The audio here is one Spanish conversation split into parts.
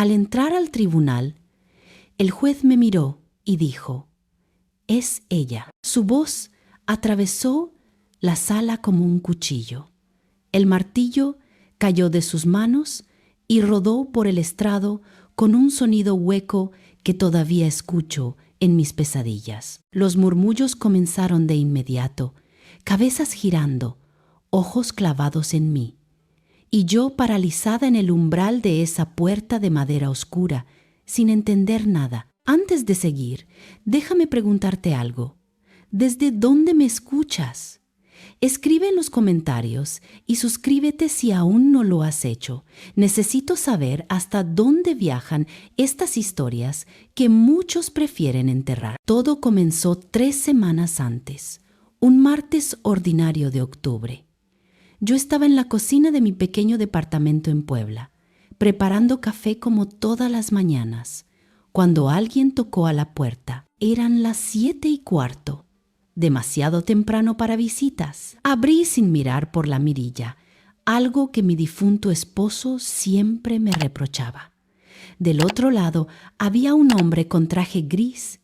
Al entrar al tribunal, el juez me miró y dijo: «Es ella». Su voz atravesó la sala como un cuchillo. El martillo cayó de sus manos y rodó por el estrado con un sonido hueco que todavía escucho en mis pesadillas. Los murmullos comenzaron de inmediato, cabezas girando, ojos clavados en mí, y yo paralizada en el umbral de esa puerta de madera oscura, sin entender nada. Antes de seguir, déjame preguntarte algo. ¿Desde dónde me escuchas? Escribe en los comentarios y suscríbete si aún no lo has hecho. Necesito saber hasta dónde viajan estas historias que muchos prefieren enterrar. Todo comenzó 3 semanas antes, un martes ordinario de octubre. Yo estaba en la cocina de mi pequeño departamento en Puebla, preparando café como todas las mañanas, cuando alguien tocó a la puerta. Eran las 7:15. Demasiado temprano para visitas. Abrí sin mirar por la mirilla, algo que mi difunto esposo siempre me reprochaba. Del otro lado había un hombre con traje gris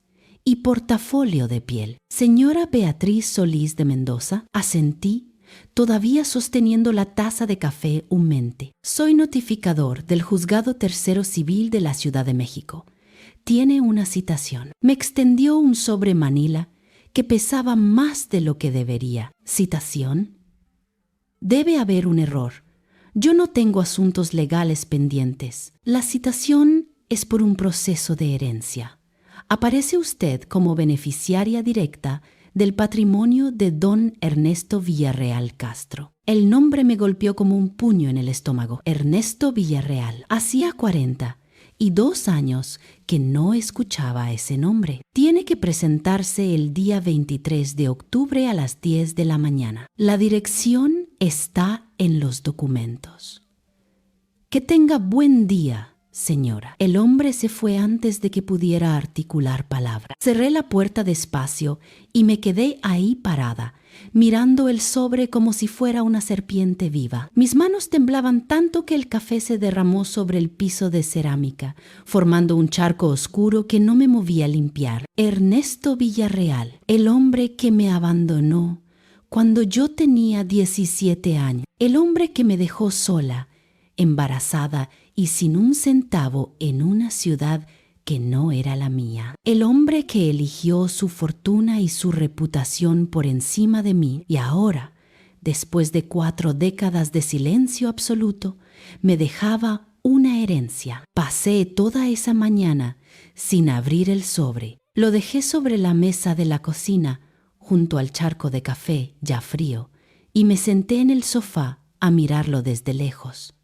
y portafolio de piel. «Señora Beatriz Solís de Mendoza», asentí, todavía sosteniendo la taza de café humeante. «Soy notificador del Juzgado Tercero Civil de la Ciudad de México. Tiene una citación». Me extendió un sobre manila que pesaba más de lo que debería. ¿Citación? Debe haber un error. Yo no tengo asuntos legales pendientes. La citación es por un proceso de herencia. Aparece usted como beneficiaria directa del patrimonio de don Ernesto Villarreal Castro. El nombre me golpeó como un puño en el estómago. Ernesto Villarreal. Hacía 42 años que no escuchaba ese nombre. Tiene que presentarse el día 23 de octubre a las 10 de la mañana. La dirección está en los documentos. Que tenga buen día, señora. El hombre se fue antes de que pudiera articular palabra. Cerré la puerta despacio y me quedé ahí parada, mirando el sobre como si fuera una serpiente viva. Mis manos temblaban tanto que el café se derramó sobre el piso de cerámica, formando un charco oscuro que no me movía a limpiar. Ernesto Villarreal, el hombre que me abandonó cuando yo tenía 17 años, el hombre que me dejó sola, embarazada y sin un centavo en una ciudad que no era la mía. El hombre que eligió su fortuna y su reputación por encima de mí y ahora, después de 4 décadas de silencio absoluto, me dejaba una herencia. Pasé toda esa mañana sin abrir el sobre. Lo dejé sobre la mesa de la cocina, junto al charco de café ya frío, y me senté en el sofá a mirarlo desde lejos,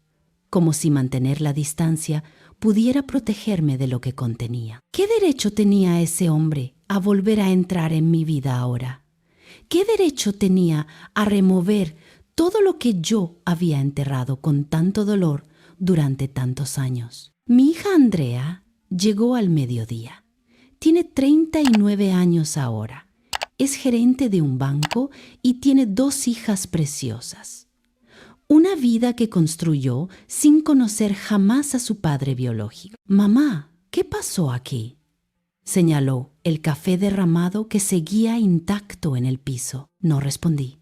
como si mantener la distancia pudiera protegerme de lo que contenía. ¿Qué derecho tenía ese hombre a volver a entrar en mi vida ahora? ¿Qué derecho tenía a remover todo lo que yo había enterrado con tanto dolor durante tantos años? Mi hija Andrea llegó al mediodía. Tiene 39 años ahora. Es gerente de un banco y tiene 2 hijas preciosas. Una vida que construyó sin conocer jamás a su padre biológico. «Mamá, ¿qué pasó aquí?», señaló el café derramado que seguía intacto en el piso. No respondí.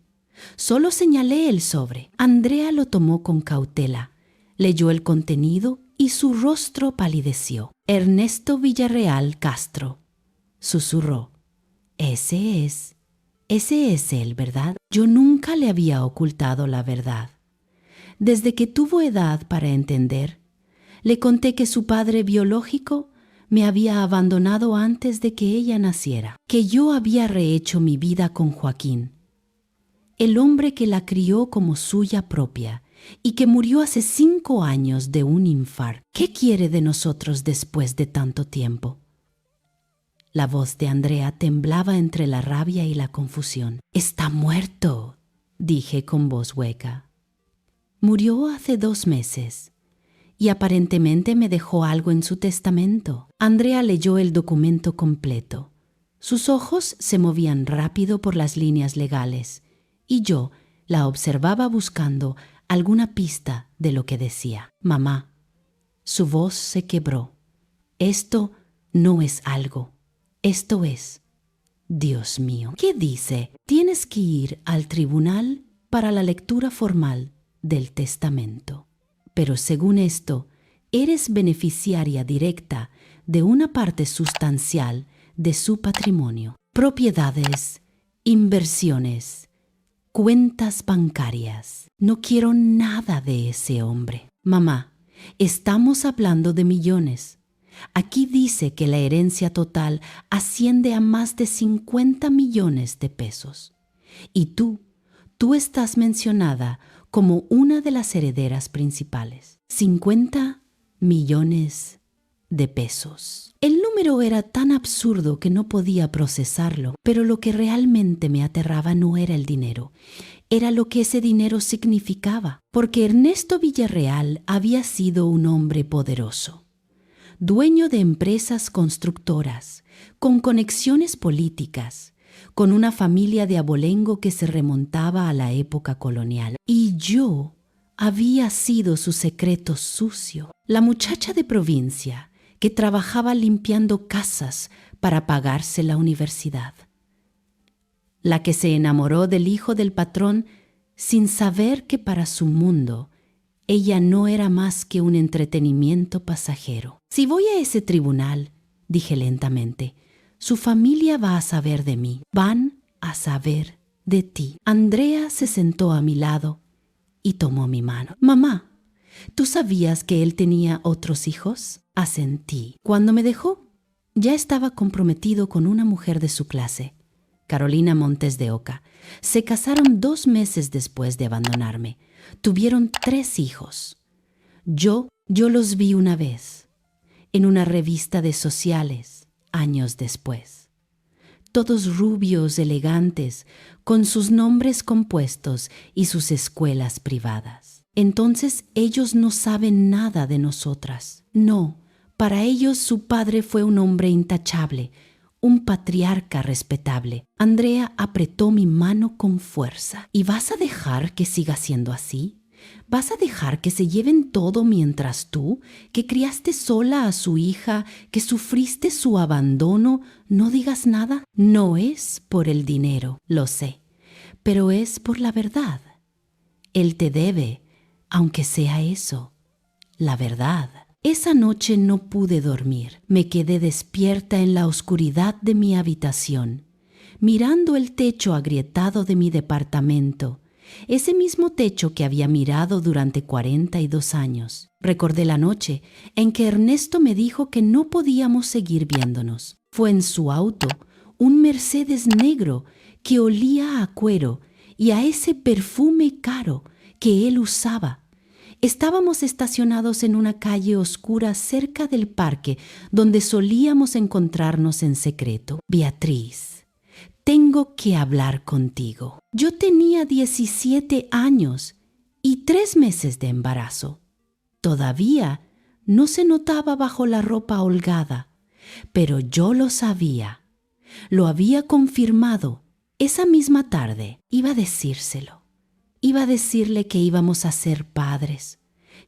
Solo señalé el sobre. Andrea lo tomó con cautela, leyó el contenido y su rostro palideció. «Ernesto Villarreal Castro», susurró. Ese es él, ¿verdad? Yo nunca le había ocultado la verdad. Desde que tuvo edad para entender, le conté que su padre biológico me había abandonado antes de que ella naciera, que yo había rehecho mi vida con Joaquín, el hombre que la crió como suya propia y que murió hace 5 años de un infarto. ¿Qué quiere de nosotros después de tanto tiempo? La voz de Andrea temblaba entre la rabia y la confusión. «Está muerto», dije con voz hueca. «Murió hace 2 meses y aparentemente me dejó algo en su testamento». Andrea leyó el documento completo. Sus ojos se movían rápido por las líneas legales y yo la observaba buscando alguna pista de lo que decía. «Mamá, Su voz se quebró. Esto no es algo. Esto es. Dios mío. ¿Qué dice? Tienes que ir al tribunal para la lectura formal del testamento. Pero según esto, eres beneficiaria directa de una parte sustancial de su patrimonio. Propiedades, inversiones, cuentas bancarias. No quiero nada de ese hombre. Mamá, estamos hablando de millones. Aquí dice que la herencia total asciende a más de 50 millones de pesos. Y tú estás mencionada como una de las herederas principales. 50 millones de pesos. El número era tan absurdo que no podía procesarlo, pero lo que realmente me aterraba no era el dinero, era lo que ese dinero significaba, porque Ernesto Villarreal había sido un hombre poderoso, dueño de empresas constructoras, con conexiones políticas, con una familia de abolengo que se remontaba a la época colonial. Y yo había sido su secreto sucio, la muchacha de provincia que trabajaba limpiando casas para pagarse la universidad, la que se enamoró del hijo del patrón sin saber que para su mundo ella no era más que un entretenimiento pasajero. Si voy a ese tribunal, dije lentamente, su familia va a saber de mí, van a saber de ti. Andrea se sentó a mi lado y tomó mi mano. Mamá, ¿tú sabías que él tenía otros hijos? Asentí. Cuando me dejó, ya estaba comprometido con una mujer de su clase, Carolina Montes de Oca. Se casaron 2 meses después de abandonarme. Tuvieron 3 hijos. Yo los vi una vez, en una revista de sociales, años después. Todos rubios, elegantes, con sus nombres compuestos y sus escuelas privadas. Entonces ellos no saben nada de nosotras. No, para ellos su padre fue un hombre intachable, un patriarca respetable. Andrea apretó mi mano con fuerza. ¿Y vas a dejar que siga siendo así? ¿Vas a dejar que se lleven todo mientras tú, que criaste sola a su hija, que sufriste su abandono, no digas nada? No es por el dinero, lo sé, pero es por la verdad. Él te debe, aunque sea eso, la verdad. Esa noche no pude dormir. Me quedé despierta en la oscuridad de mi habitación, mirando el techo agrietado de mi departamento, ese mismo techo que había mirado durante 42 años. Recordé la noche en que Ernesto me dijo que no podíamos seguir viéndonos. Fue en su auto, un Mercedes negro que olía a cuero y a ese perfume caro que él usaba. Estábamos estacionados en una calle oscura cerca del parque donde solíamos encontrarnos en secreto. Beatriz, tengo que hablar contigo. Yo tenía 17 años y 3 meses de embarazo. Todavía no se notaba bajo la ropa holgada, pero yo lo sabía. Lo había confirmado. Esa misma tarde iba a decírselo. Iba a decirle que íbamos a ser padres,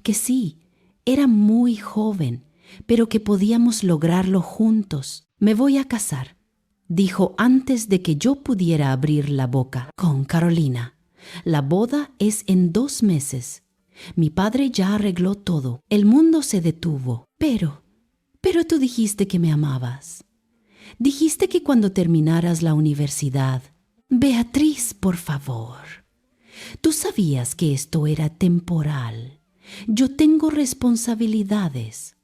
que sí, era muy joven, pero que podíamos lograrlo juntos. Me voy a casar, dijo antes de que yo pudiera abrir la boca, con Carolina. La boda es en 2 meses. Mi padre ya arregló todo. El mundo se detuvo. Pero tú dijiste que me amabas. Dijiste que cuando terminaras la universidad. Beatriz, por favor. Tú sabías que esto era temporal. Yo tengo responsabilidades,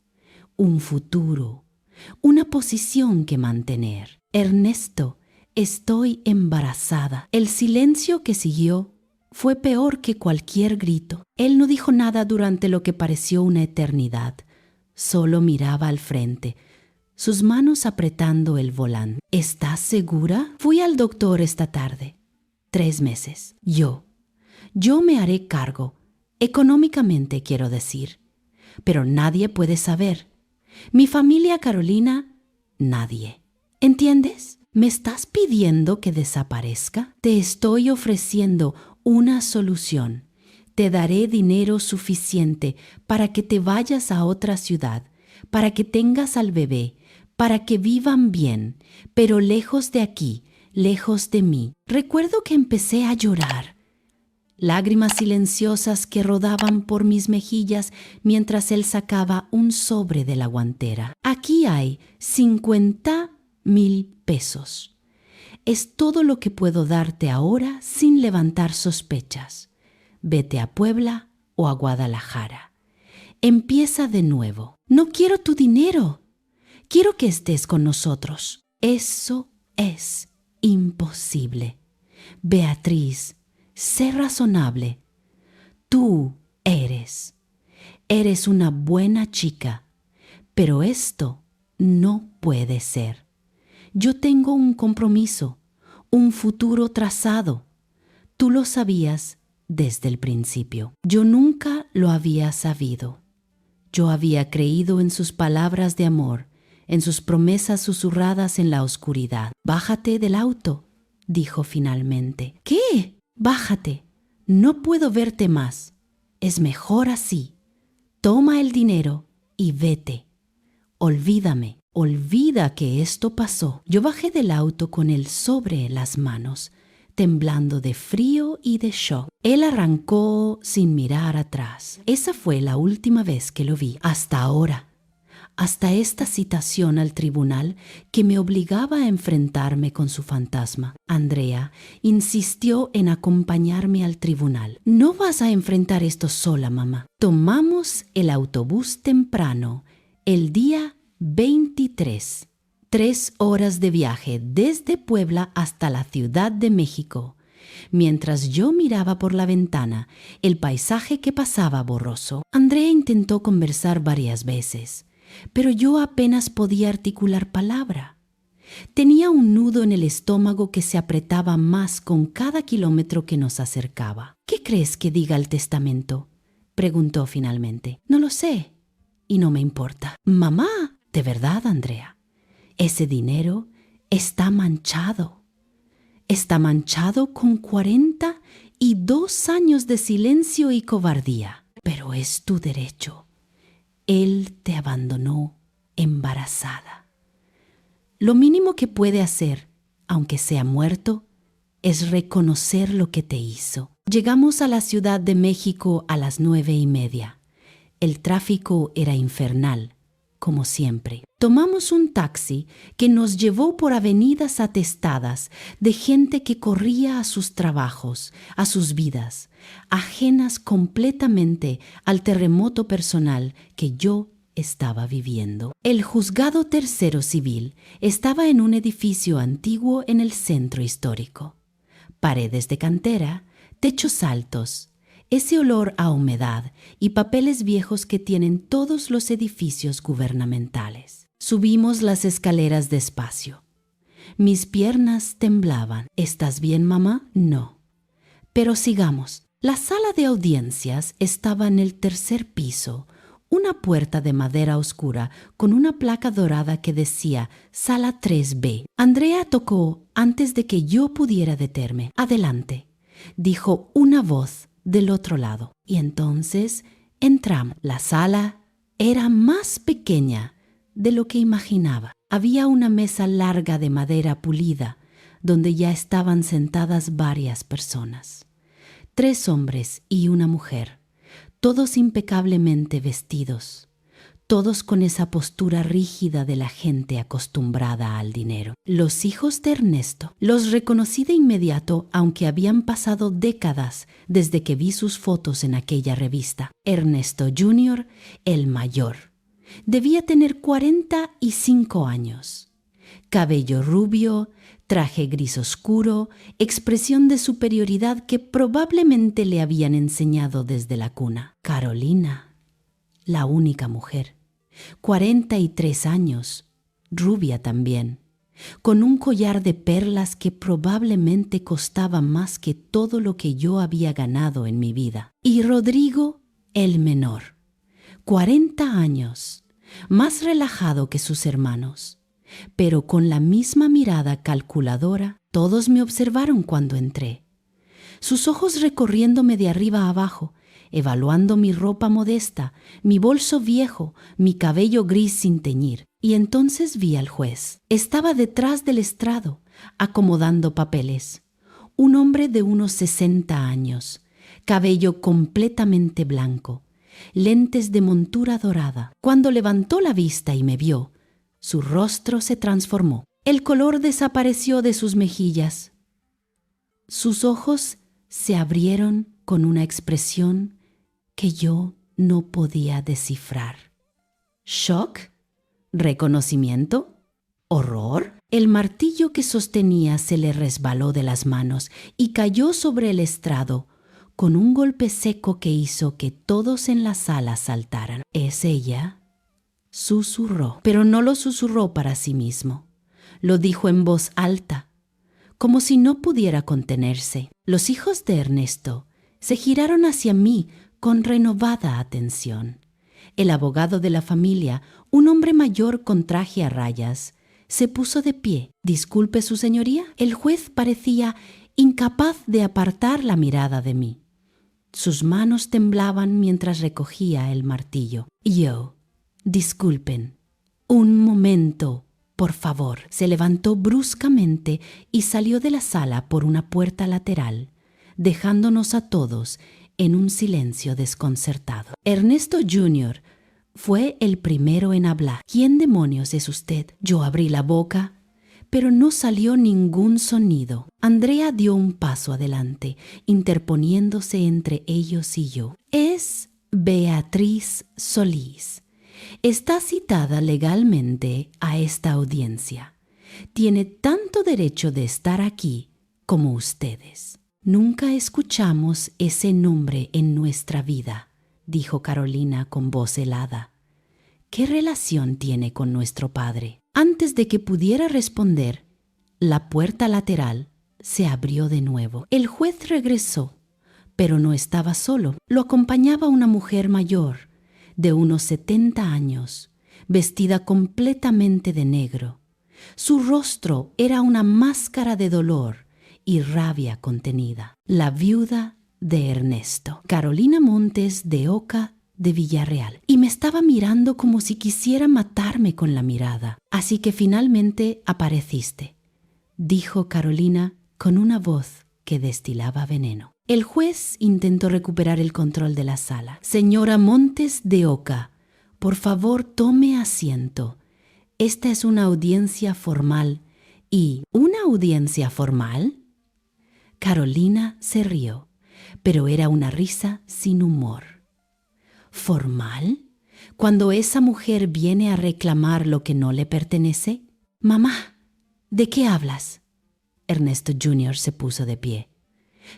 un futuro, una posición que mantener. Ernesto, estoy embarazada. El silencio que siguió fue peor que cualquier grito. Él no dijo nada durante lo que pareció una eternidad. Solo miraba al frente, sus manos apretando el volante. ¿Estás segura? Fui al doctor esta tarde. 3 meses. Yo me haré cargo, económicamente quiero decir, pero nadie puede saber. Mi familia, Carolina, nadie. ¿Entiendes? ¿Me estás pidiendo que desaparezca? Te estoy ofreciendo una solución. Te daré dinero suficiente para que te vayas a otra ciudad, para que tengas al bebé, para que vivan bien, pero lejos de aquí, lejos de mí. Recuerdo que empecé a llorar. Lágrimas silenciosas que rodaban por mis mejillas mientras él sacaba un sobre de la guantera. Aquí hay 50,000 pesos. Es todo lo que puedo darte ahora sin levantar sospechas. Vete a Puebla o a Guadalajara. Empieza de nuevo. No quiero tu dinero. Quiero que estés con nosotros. Eso es imposible. Beatriz, sé razonable. Tú eres una buena chica, pero esto no puede ser. Yo tengo un compromiso, un futuro trazado. Tú lo sabías desde el principio. Yo nunca lo había sabido. Yo había creído en sus palabras de amor, en sus promesas susurradas en la oscuridad. Bájate del auto, dijo finalmente. ¿Qué? Bájate. No puedo verte más. Es mejor así. Toma el dinero y vete. Olvídame. Olvida que esto pasó. Yo bajé del auto con el sobre en las manos, temblando de frío y de shock. Él arrancó sin mirar atrás. Esa fue la última vez que lo vi. Hasta ahora. Hasta esta citación al tribunal que me obligaba a enfrentarme con su fantasma. Andrea insistió en acompañarme al tribunal. No vas a enfrentar esto sola, mamá. Tomamos el autobús temprano, el día 23. 3 horas de viaje desde Puebla hasta la Ciudad de México. Mientras yo miraba por la ventana el paisaje que pasaba borroso, Andrea intentó conversar varias veces, pero yo apenas podía articular palabra. Tenía un nudo en el estómago que se apretaba más con cada kilómetro que nos acercaba. ¿Qué crees que diga el testamento?, preguntó finalmente. No lo sé, y no me importa. Mamá, de verdad, Andrea, ese dinero está manchado. Está manchado con 42 años de silencio y cobardía. Pero es tu derecho. Él te abandonó embarazada. Lo mínimo que puede hacer, aunque sea muerto, es reconocer lo que te hizo. Llegamos a la Ciudad de México a las 9:30. El tráfico era infernal, como siempre. Tomamos un taxi que nos llevó por avenidas atestadas de gente que corría a sus trabajos, a sus vidas, ajenas completamente al terremoto personal que yo estaba viviendo. El juzgado tercero civil estaba en un edificio antiguo en el centro histórico. Paredes de cantera, techos altos, ese olor a humedad y papeles viejos que tienen todos los edificios gubernamentales. Subimos las escaleras despacio. Mis piernas temblaban. ¿Estás bien, mamá? No. Pero sigamos. La sala de audiencias estaba en el 3er piso, una puerta de madera oscura con una placa dorada que decía Sala 3B. Andrea tocó antes de que yo pudiera detenerme. Adelante, dijo una voz del otro lado. Y entonces entramos. La sala era más pequeña de lo que imaginaba. Había una mesa larga de madera pulida donde ya estaban sentadas varias personas. 3 hombres y una mujer, todos impecablemente vestidos, todos con esa postura rígida de la gente acostumbrada al dinero. Los hijos de Ernesto. Los reconocí de inmediato, aunque habían pasado décadas desde que vi sus fotos en aquella revista. Ernesto Jr., el mayor. Debía tener 45 años. Cabello rubio, traje gris oscuro, expresión de superioridad que probablemente le habían enseñado desde la cuna. Carolina, la única mujer. 43 años, rubia también, con un collar de perlas que probablemente costaba más que todo lo que yo había ganado en mi vida. Y Rodrigo, el menor, 40 años, más relajado que sus hermanos, pero con la misma mirada calculadora. Todos me observaron cuando entré, sus ojos recorriéndome de arriba a abajo, evaluando mi ropa modesta, mi bolso viejo, mi cabello gris sin teñir. Y entonces vi al juez. Estaba detrás del estrado, acomodando papeles. Un hombre de unos 60 años, cabello completamente blanco, lentes de montura dorada. Cuando levantó la vista y me vio, su rostro se transformó. El color desapareció de sus mejillas. Sus ojos se abrieron con una expresión que yo no podía descifrar. ¿Shock? ¿Reconocimiento? ¿Horror? El martillo que sostenía se le resbaló de las manos y cayó sobre el estrado con un golpe seco que hizo que todos en la sala saltaran. ¿Es ella? Susurró, pero no lo susurró para sí mismo. Lo dijo en voz alta, como si no pudiera contenerse. Los hijos de Ernesto se giraron hacia mí con renovada atención. El abogado de la familia, un hombre mayor con traje a rayas, se puso de pie. «Disculpe, su señoría». El juez parecía incapaz de apartar la mirada de mí. Sus manos temblaban mientras recogía el martillo. Yo, disculpen. Un momento, por favor. Se levantó bruscamente y salió de la sala por una puerta lateral, dejándonos a todos en un silencio desconcertado. Ernesto Jr. fue el primero en hablar. «¿Quién demonios es usted?» Yo abrí la boca, pero no salió ningún sonido. Andrea dio un paso adelante, interponiéndose entre ellos y yo. «Es Beatriz Solís. Está citada legalmente a esta audiencia. Tiene tanto derecho de estar aquí como ustedes». «Nunca escuchamos ese nombre en nuestra vida», dijo Carolina con voz helada. «¿Qué relación tiene con nuestro padre?» Antes de que pudiera responder, la puerta lateral se abrió de nuevo. El juez regresó, pero no estaba solo. Lo acompañaba una mujer mayor, de unos 70 años, vestida completamente de negro. Su rostro era una máscara de dolor y rabia contenida. La viuda de Ernesto, Carolina Montes de Oca de Villarreal, y me estaba mirando como si quisiera matarme con la mirada. «Así que finalmente apareciste», dijo Carolina con una voz que destilaba veneno. El juez intentó recuperar el control de la sala. «Señora Montes de Oca, por favor tome asiento. Esta es una audiencia formal». «¿Y una audiencia formal?» Carolina se rió, pero era una risa sin humor. «¿Formal? Cuando esa mujer viene a reclamar lo que no le pertenece?» «Mamá, ¿de qué hablas?» Ernesto Jr. se puso de pie.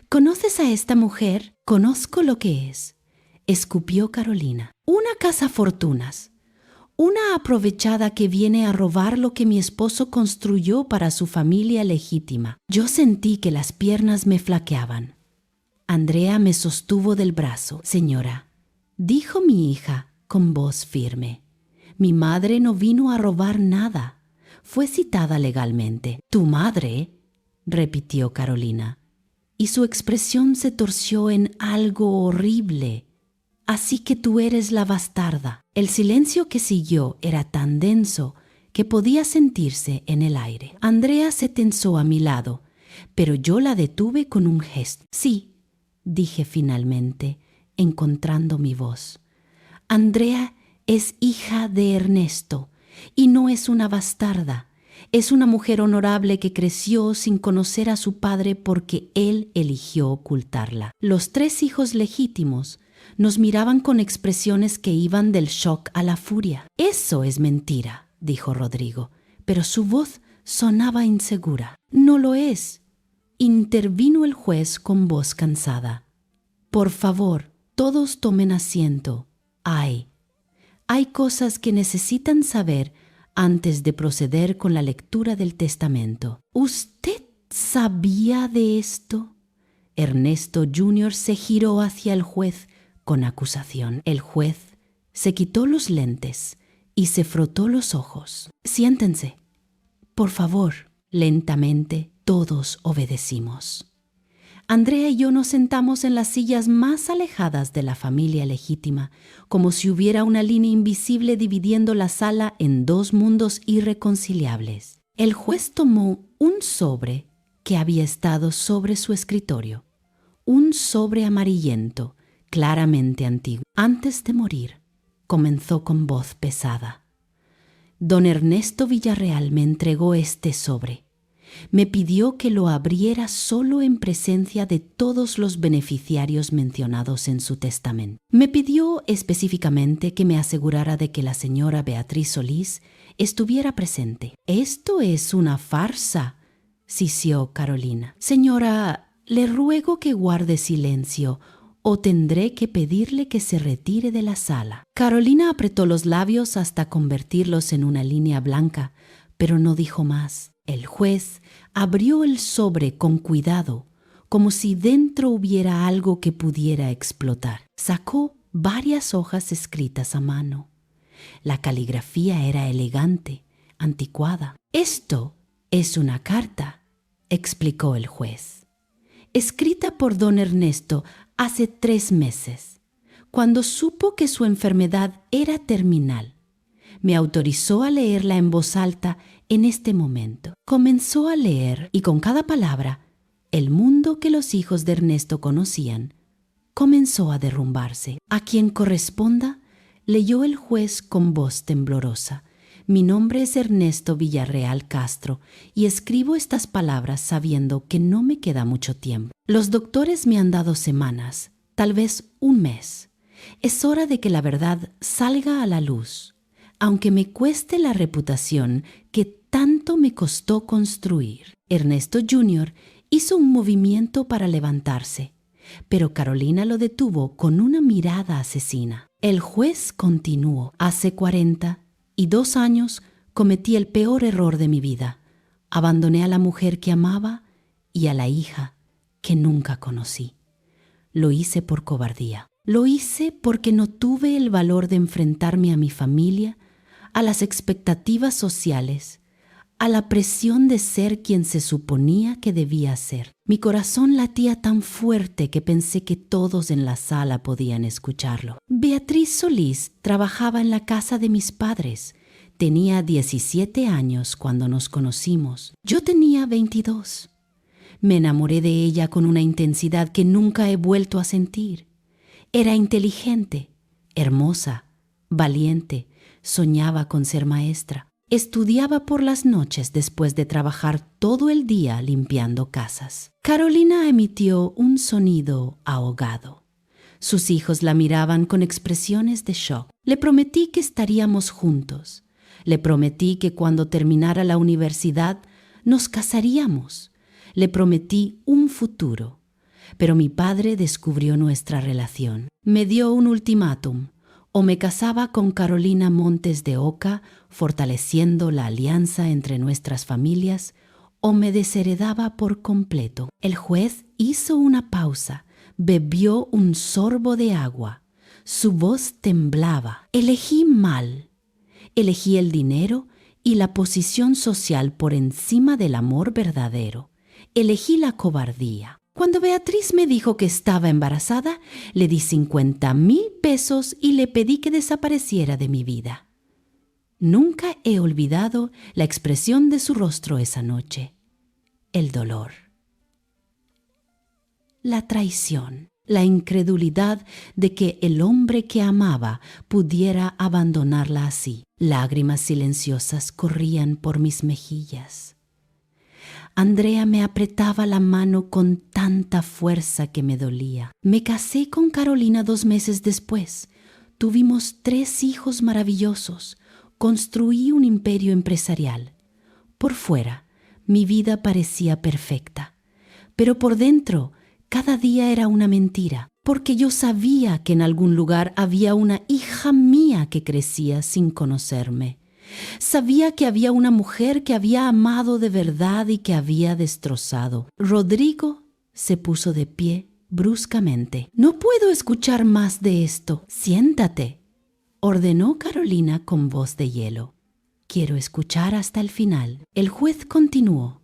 «¿Conoces a esta mujer?» «Conozco lo que es», escupió Carolina. «Una cazafortunas. Una aprovechada que viene a robar lo que mi esposo construyó para su familia legítima». Yo sentí que las piernas me flaqueaban. Andrea me sostuvo del brazo. «Señora», dijo mi hija con voz firme, «mi madre no vino a robar nada. Fue citada legalmente». «¿Tu madre?», repitió Carolina, y su expresión se torció en algo horrible. «Así que tú eres la bastarda». El silencio que siguió era tan denso que podía sentirse en el aire. Andrea se tensó a mi lado, pero yo la detuve con un gesto. «Sí», dije finalmente, encontrando mi voz. «Andrea es hija de Ernesto y no es una bastarda. Es una mujer honorable que creció sin conocer a su padre porque él eligió ocultarla». Los 3 hijos legítimos nos miraban con expresiones que iban del shock a la furia. «Eso es mentira», dijo Rodrigo, pero su voz sonaba insegura. «No lo es», intervino el juez con voz cansada. «Por favor, todos tomen asiento. Hay cosas que necesitan saber antes de proceder con la lectura del testamento». «¿Usted sabía de esto?» Ernesto Jr. se giró hacia el juez con acusación. El juez se quitó los lentes y se frotó los ojos. «Siéntense, por favor». Lentamente todos obedecimos. Andrea y yo nos sentamos en las sillas más alejadas de la familia legítima, como si hubiera una línea invisible dividiendo la sala en dos mundos irreconciliables. El juez tomó un sobre que había estado sobre su escritorio, un sobre amarillento, claramente antiguo. Antes de morir, comenzó con voz pesada. Don Ernesto Villarreal me entregó este sobre. Me pidió que lo abriera solo en presencia de todos los beneficiarios mencionados en su testamento. Me pidió específicamente que me asegurara de que la señora Beatriz Solís estuviera presente. «Esto es una farsa», sisió Carolina. «Señora, le ruego que guarde silencio o tendré que pedirle que se retire de la sala». Carolina apretó los labios hasta convertirlos en una línea blanca, pero no dijo más. El juez abrió el sobre con cuidado, como si dentro hubiera algo que pudiera explotar. Sacó varias hojas escritas a mano. La caligrafía era elegante, anticuada. «Esto es una carta», explicó el juez, «escrita por don Ernesto hace 3 meses, cuando supo que su enfermedad era terminal. Me autorizó a leerla en voz alta en este momento». Comenzó a leer y con cada palabra, el mundo que los hijos de Ernesto conocían comenzó a derrumbarse. «A quien corresponda», leyó el juez con voz temblorosa, «mi nombre es Ernesto Villarreal Castro y escribo estas palabras sabiendo que no me queda mucho tiempo. Los doctores me han dado semanas, tal vez 1 mes. Es hora de que la verdad salga a la luz, aunque me cueste la reputación que tanto me costó construir». Ernesto Jr. hizo un movimiento para levantarse, pero Carolina lo detuvo con una mirada asesina. El juez continuó: «Hace 42 años cometí el peor error de mi vida. Abandoné a la mujer que amaba y a la hija que nunca conocí. Lo hice por cobardía. Lo hice porque no tuve el valor de enfrentarme a mi familia, a las expectativas sociales, a la presión de ser quien se suponía que debía ser. Mi corazón latía tan fuerte que pensé que todos en la sala podían escucharlo. Beatriz Solís trabajaba en la casa de mis padres. Tenía 17 años cuando nos conocimos. Yo tenía 22. Me enamoré de ella con una intensidad que nunca he vuelto a sentir. Era inteligente, hermosa, valiente, soñaba con ser maestra. Estudiaba por las noches después de trabajar todo el día limpiando casas». Carolina emitió un sonido ahogado. Sus hijos la miraban con expresiones de shock. «Le prometí que estaríamos juntos. Le prometí que cuando terminara la universidad nos casaríamos. Le prometí un futuro. Pero mi padre descubrió nuestra relación. Me dio un ultimátum. O me casaba con Carolina Montes de Oca, fortaleciendo la alianza entre nuestras familias, o me desheredaba por completo». El juez hizo una pausa, bebió un sorbo de agua. Su voz temblaba. «Elegí mal. Elegí el dinero y la posición social por encima del amor verdadero. Elegí la cobardía. Cuando Beatriz me dijo que estaba embarazada, le di 50,000 pesos y le pedí que desapareciera de mi vida. Nunca he olvidado la expresión de su rostro esa noche. El dolor, la traición, la incredulidad de que el hombre que amaba pudiera abandonarla así. Lágrimas silenciosas corrían por mis mejillas. Andrea me apretaba la mano con tanta fuerza que me dolía. Me casé con Carolina 2 meses después. Tuvimos 3 hijos maravillosos. Construí un imperio empresarial. Por fuera, mi vida parecía perfecta. Pero por dentro, cada día era una mentira, porque yo sabía que en algún lugar había una hija mía que crecía sin conocerme. Sabía que había una mujer que había amado de verdad y que había destrozado. Rodrigo se puso de pie bruscamente. «No puedo escuchar más de esto. Siéntate», ordenó Carolina con voz de hielo. «Quiero escuchar hasta el final». El juez continuó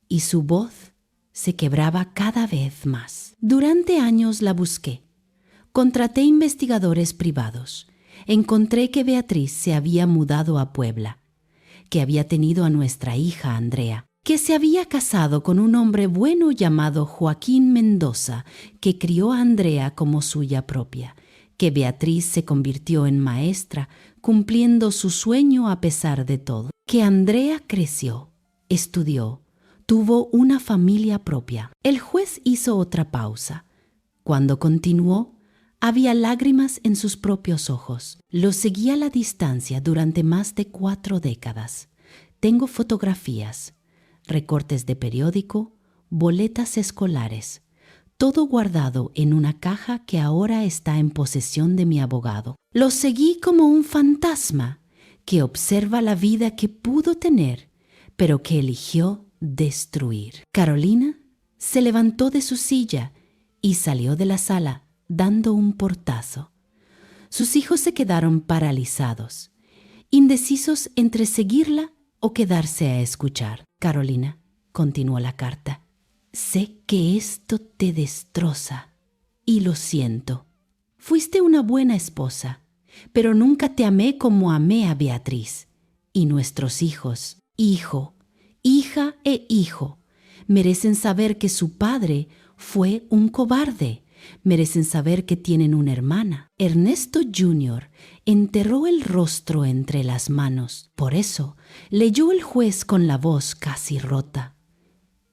y su voz se quebraba cada vez más. Durante años la busqué. Contraté investigadores privados. Encontré que Beatriz se había mudado a Puebla, que había tenido a nuestra hija Andrea, que se había casado con un hombre bueno llamado Joaquín Mendoza, que crió a Andrea como suya propia, que Beatriz se convirtió en maestra, cumpliendo su sueño a pesar de todo, que Andrea creció, estudió, tuvo una familia propia. El juez hizo otra pausa. Cuando continuó, había lágrimas en sus propios ojos. Lo seguí a la distancia durante más de 4 décadas. Tengo fotografías, recortes de periódico, boletas escolares, todo guardado en una caja que ahora está en posesión de mi abogado. Lo seguí como un fantasma que observa la vida que pudo tener, pero que eligió destruir. Carolina se levantó de su silla y salió de la sala dando un portazo. Sus hijos se quedaron paralizados, indecisos entre seguirla o quedarse a escuchar. Carolina, continuó la carta, sé que esto te destroza y lo siento. Fuiste una buena esposa, pero nunca te amé como amé a Beatriz. Y nuestros hijos, hijo, hija e hijo, merecen saber que su padre fue un cobarde. Merecen saber que tienen una hermana. Ernesto Jr. enterró el rostro entre las manos. Por eso, leyó el juez con la voz casi rota.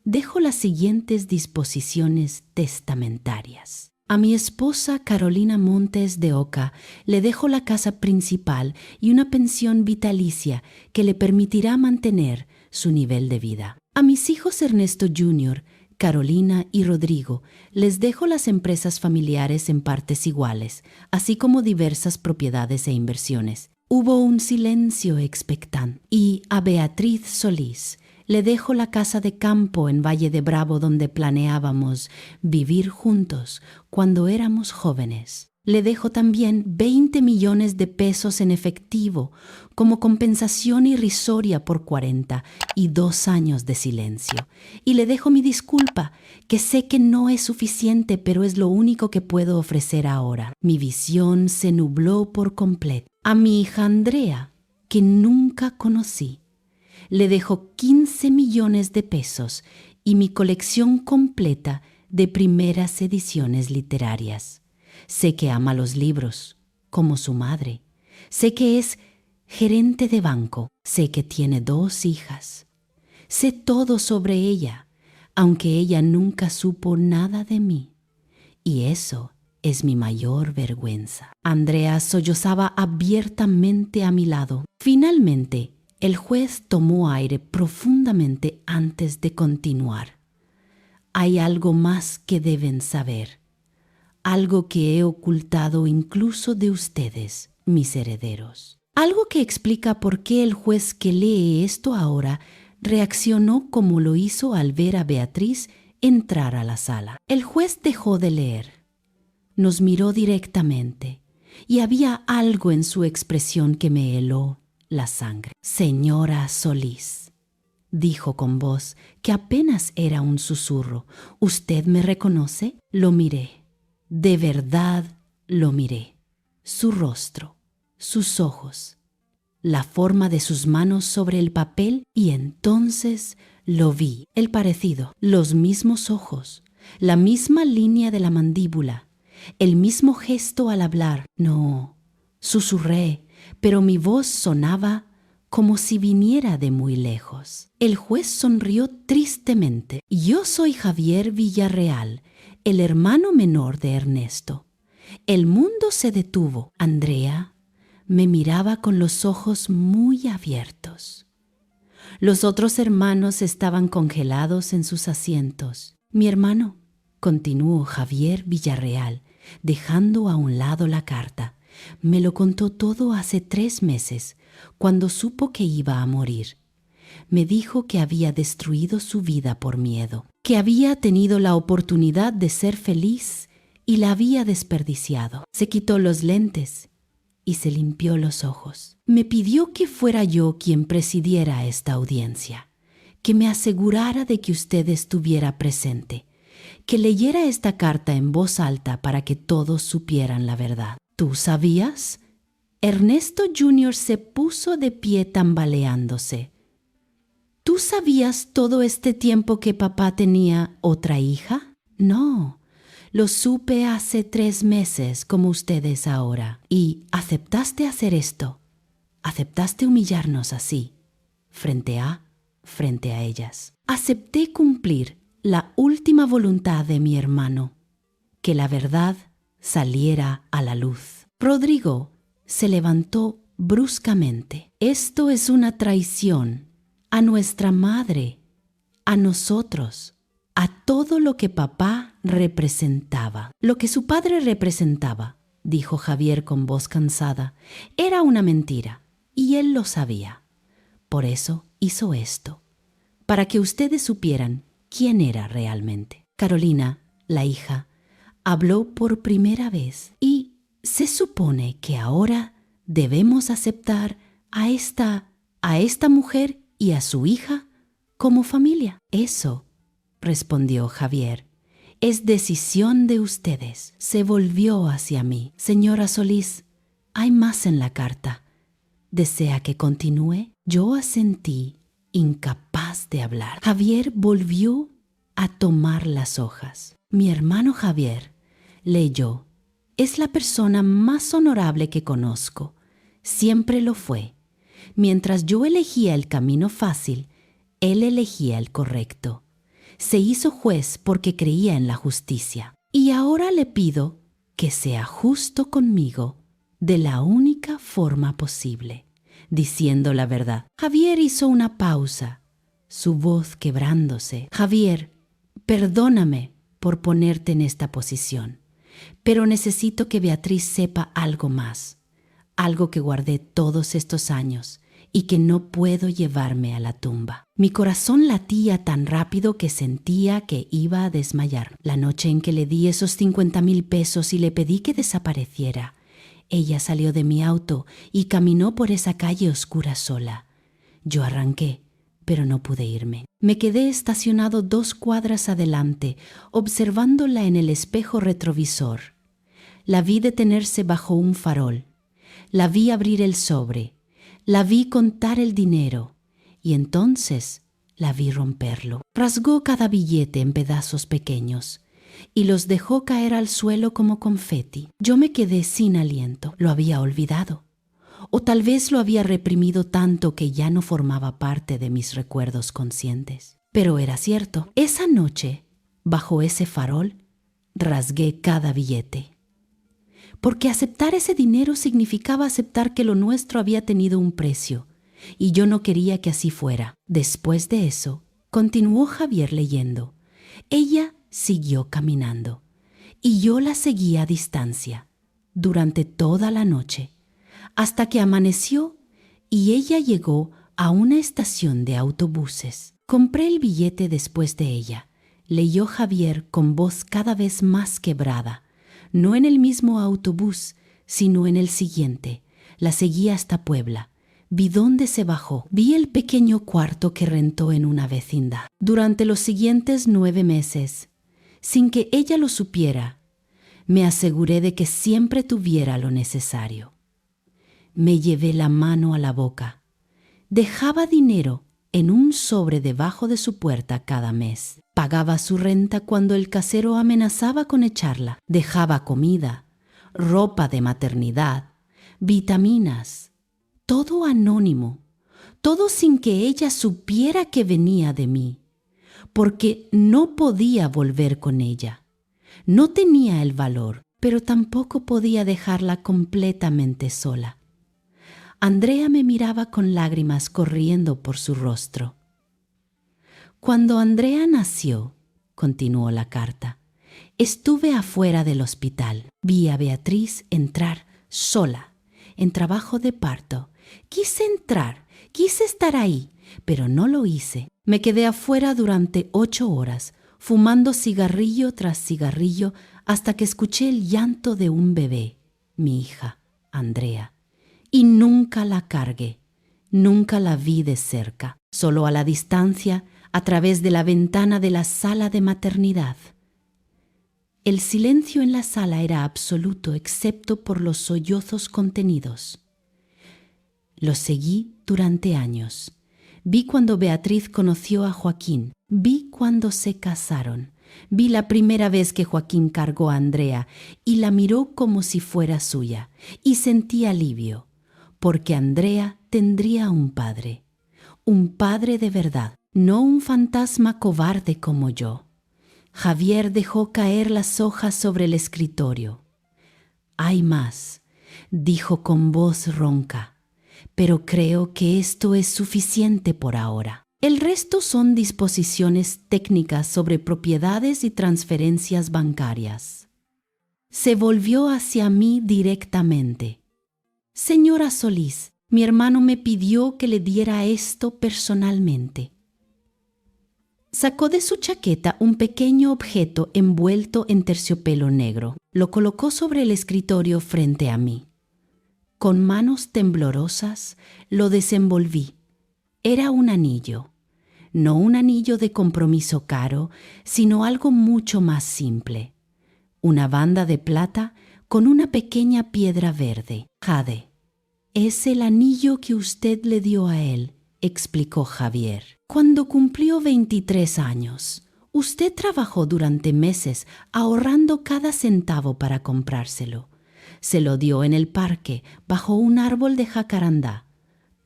Dejo las siguientes disposiciones testamentarias. A mi esposa Carolina Montes de Oca le dejo la casa principal y una pensión vitalicia que le permitirá mantener su nivel de vida. A mis hijos Ernesto Jr., Carolina y Rodrigo les dejo las empresas familiares en partes iguales, así como diversas propiedades e inversiones. Hubo un silencio expectante. Y a Beatriz Solís le dejo la casa de campo en Valle de Bravo donde planeábamos vivir juntos cuando éramos jóvenes. Le dejo también 20 millones de pesos en efectivo como compensación irrisoria por 42 años de silencio. Y le dejo mi disculpa, que sé que no es suficiente, pero es lo único que puedo ofrecer ahora. Mi visión se nubló por completo. A mi hija Andrea, que nunca conocí, le dejo 15 millones de pesos y mi colección completa de primeras ediciones literarias. Sé que ama los libros, como su madre. Sé que es gerente de banco. Sé que tiene 2 hijas. Sé todo sobre ella, aunque ella nunca supo nada de mí. Y eso es mi mayor vergüenza. Andrea sollozaba abiertamente a mi lado. Finalmente, el juez tomó aire profundamente antes de continuar. Hay algo más que deben saber. Algo que he ocultado incluso de ustedes, mis herederos. Algo que explica por qué el juez que lee esto ahora reaccionó como lo hizo al ver a Beatriz entrar a la sala. El juez dejó de leer. Nos miró directamente y había algo en su expresión que me heló la sangre. Señora Solís, dijo con voz que apenas era un susurro, ¿usted me reconoce? Lo miré. De verdad lo miré. Su rostro, sus ojos, la forma de sus manos sobre el papel y entonces lo vi. El parecido, los mismos ojos, la misma línea de la mandíbula, el mismo gesto al hablar. No, susurré, pero mi voz sonaba como si viniera de muy lejos. El juez sonrió tristemente. Yo soy Javier Villarreal, el hermano menor de Ernesto. El mundo se detuvo. Andrea me miraba con los ojos muy abiertos. Los otros hermanos estaban congelados en sus asientos. Mi hermano, continuó Javier Villarreal, dejando a un lado la carta, me lo contó todo hace 3 meses, cuando supo que iba a morir. Me dijo que había destruido su vida por miedo, que había tenido la oportunidad de ser feliz y la había desperdiciado. Se quitó los lentes y se limpió los ojos. Me pidió que fuera yo quien presidiera esta audiencia, que me asegurara de que usted estuviera presente, que leyera esta carta en voz alta para que todos supieran la verdad. ¿Tú sabías? Ernesto Jr. se puso de pie tambaleándose. ¿Tú sabías todo este tiempo que papá tenía otra hija? No, lo supe hace 3 meses, como ustedes ahora. Y aceptaste hacer esto. Aceptaste humillarnos así, frente a ellas. Acepté cumplir la última voluntad de mi hermano, que la verdad saliera a la luz. Rodrigo se levantó bruscamente. Esto es una traición a nuestra madre, a nosotros, a todo lo que papá representaba. Lo que su padre representaba, dijo Javier con voz cansada, era una mentira, y él lo sabía. Por eso hizo esto, para que ustedes supieran quién era realmente. Carolina, la hija, habló por primera vez y se supone que ahora debemos aceptar a esta mujer y a su hija como familia. Eso, respondió Javier, es decisión de ustedes. Se volvió hacia mí. Señora Solís, hay más en la carta. ¿Desea que continúe? Yo asentí, incapaz de hablar. Javier volvió a tomar las hojas. Mi hermano Javier leyó. Es la persona más honorable que conozco. Siempre lo fue. Mientras yo elegía el camino fácil, él elegía el correcto. Se hizo juez porque creía en la justicia. Y ahora le pido que sea justo conmigo de la única forma posible, diciendo la verdad. Javier hizo una pausa, su voz quebrándose. Javier, perdóname por ponerte en esta posición, pero necesito que Beatriz sepa algo más, algo que guardé todos estos años y que no puedo llevarme a la tumba. Mi corazón latía tan rápido que sentía que iba a desmayar. La noche en que le di esos 50,000 pesos y le pedí que desapareciera, ella salió de mi auto y caminó por esa calle oscura sola. Yo arranqué, pero no pude irme. Me quedé estacionado 2 cuadras adelante, observándola en el espejo retrovisor. La vi detenerse bajo un farol. La vi abrir el sobre. La vi contar el dinero. Y entonces la vi romperlo. Rasgó cada billete en pedazos pequeños y los dejó caer al suelo como confeti. Yo me quedé sin aliento. Lo había olvidado. O tal vez lo había reprimido tanto que ya no formaba parte de mis recuerdos conscientes. Pero era cierto. Esa noche, bajo ese farol, rasgué cada billete. Porque aceptar ese dinero significaba aceptar que lo nuestro había tenido un precio, y yo no quería que así fuera. Después de eso, continuó Javier leyendo. Ella siguió caminando, y yo la seguía a distancia, durante toda la noche, hasta que amaneció y ella llegó a una estación de autobuses. Compré el billete después de ella, leyó Javier con voz cada vez más quebrada. No en el mismo autobús, sino en el siguiente. La seguí hasta Puebla. Vi dónde se bajó. Vi el pequeño cuarto que rentó en una vecindad. Durante los siguientes 9 meses, sin que ella lo supiera, me aseguré de que siempre tuviera lo necesario. Me llevé la mano a la boca. Dejaba dinero en un sobre debajo de su puerta cada mes. Pagaba su renta cuando el casero amenazaba con echarla. Dejaba comida, ropa de maternidad, vitaminas, todo anónimo, todo sin que ella supiera que venía de mí, porque no podía volver con ella. No tenía el valor, pero tampoco podía dejarla completamente sola. Andrea me miraba con lágrimas corriendo por su rostro. Cuando Andrea nació, continuó la carta, estuve afuera del hospital. Vi a Beatriz entrar sola, en trabajo de parto. Quise entrar, quise estar ahí, pero no lo hice. Me quedé afuera durante 8 horas, fumando cigarrillo tras cigarrillo, hasta que escuché el llanto de un bebé, mi hija, Andrea. Y nunca la cargué. Nunca la vi de cerca, solo a la distancia, a través de la ventana de la sala de maternidad. El silencio en la sala era absoluto excepto por los sollozos contenidos. Lo seguí durante años. Vi cuando Beatriz conoció a Joaquín, vi cuando se casaron, vi la primera vez que Joaquín cargó a Andrea y la miró como si fuera suya, y sentí alivio, porque Andrea tendría un padre de verdad, no un fantasma cobarde como yo. Javier dejó caer las hojas sobre el escritorio. «Hay más», dijo con voz ronca, «pero creo que esto es suficiente por ahora. El resto son disposiciones técnicas sobre propiedades y transferencias bancarias». Se volvió hacia mí directamente. «Señora Solís, mi hermano me pidió que le diera esto personalmente». Sacó de su chaqueta un pequeño objeto envuelto en terciopelo negro. Lo colocó sobre el escritorio frente a mí. Con manos temblorosas lo desenvolví. Era un anillo. No un anillo de compromiso caro, sino algo mucho más simple. Una banda de plata con una pequeña piedra verde, jade. «Es el anillo que usted le dio a él», explicó Javier. «Cuando cumplió 23 años, usted trabajó durante meses ahorrando cada centavo para comprárselo. Se lo dio en el parque, bajo un árbol de jacarandá.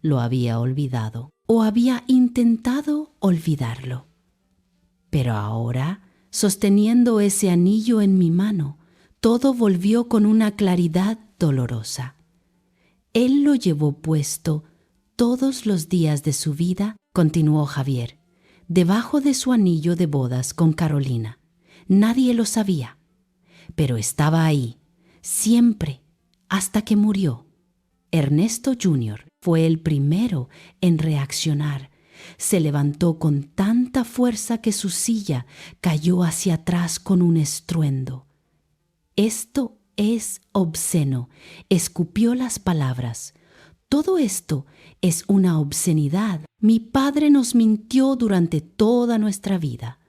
Lo había olvidado, o había intentado olvidarlo. Pero ahora, sosteniendo ese anillo en mi mano, todo volvió con una claridad dolorosa. Él lo llevó puesto todos los días de su vida», continuó Javier, «debajo de su anillo de bodas con Carolina. Nadie lo sabía, pero estaba ahí, siempre, hasta que murió. Ernesto Jr. fue el primero en reaccionar. Se levantó con tanta fuerza que su silla cayó hacia atrás con un estruendo. «Esto es obsceno», escupió las palabras. «Todo esto es una obscenidad. Mi padre nos mintió durante toda nuestra vida.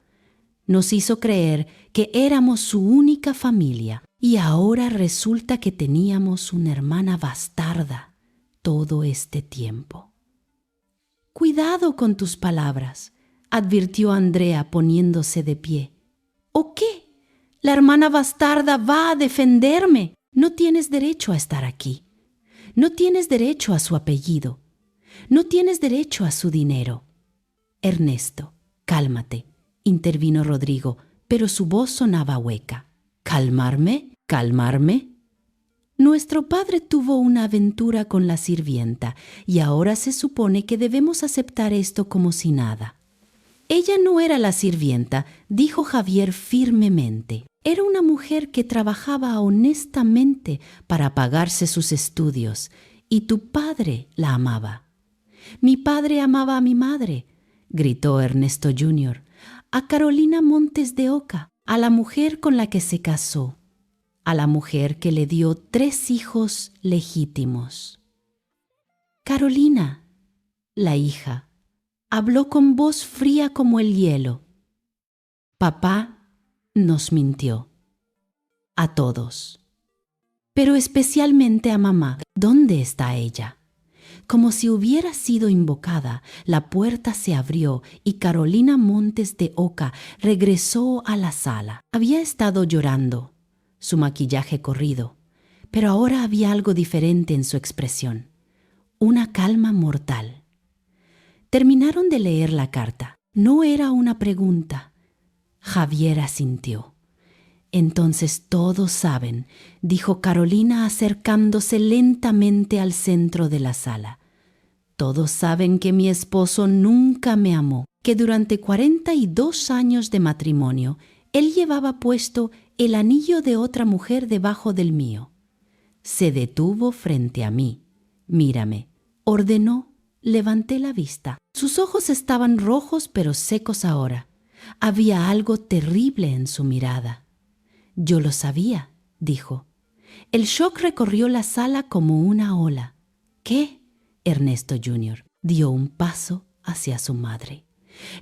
Nos hizo creer que éramos su única familia y ahora resulta que teníamos una hermana bastarda todo este tiempo». «Cuidado con tus palabras», advirtió Andrea poniéndose de pie. «¿O qué? La hermana bastarda va a defenderme. No tienes derecho a estar aquí. No tienes derecho a su apellido. No tienes derecho a su dinero». «Ernesto, cálmate», intervino Rodrigo, pero su voz sonaba hueca. «¿Calmarme? ¿Calmarme? Nuestro padre tuvo una aventura con la sirvienta y ahora se supone que debemos aceptar esto como si nada». «Ella no era la sirvienta», dijo Javier firmemente. «Era una mujer que trabajaba honestamente para pagarse sus estudios y tu padre la amaba». «Mi padre amaba a mi madre», gritó Ernesto Jr., «a Carolina Montes de Oca, a la mujer con la que se casó, a la mujer que le dio 3 hijos legítimos». Carolina, la hija, habló con voz fría como el hielo. «Papá nos mintió. A todos. Pero especialmente a mamá. ¿Dónde está ella?» Como si hubiera sido invocada, la puerta se abrió y Carolina Montes de Oca regresó a la sala. Había estado llorando, su maquillaje corrido, pero ahora había algo diferente en su expresión, una calma mortal. Terminaron de leer la carta. No era una pregunta. Javier asintió. «Entonces todos saben», dijo Carolina acercándose lentamente al centro de la sala. «Todos saben que mi esposo nunca me amó, que durante 42 años de matrimonio él llevaba puesto el anillo de otra mujer debajo del mío. Se detuvo frente a mí. Mírame», ordenó. Levanté la vista. Sus ojos estaban rojos pero secos ahora. Había algo terrible en su mirada. «Yo lo sabía», dijo. El shock recorrió la sala como una ola. «¿Qué?» Ernesto Jr. dio un paso hacia su madre.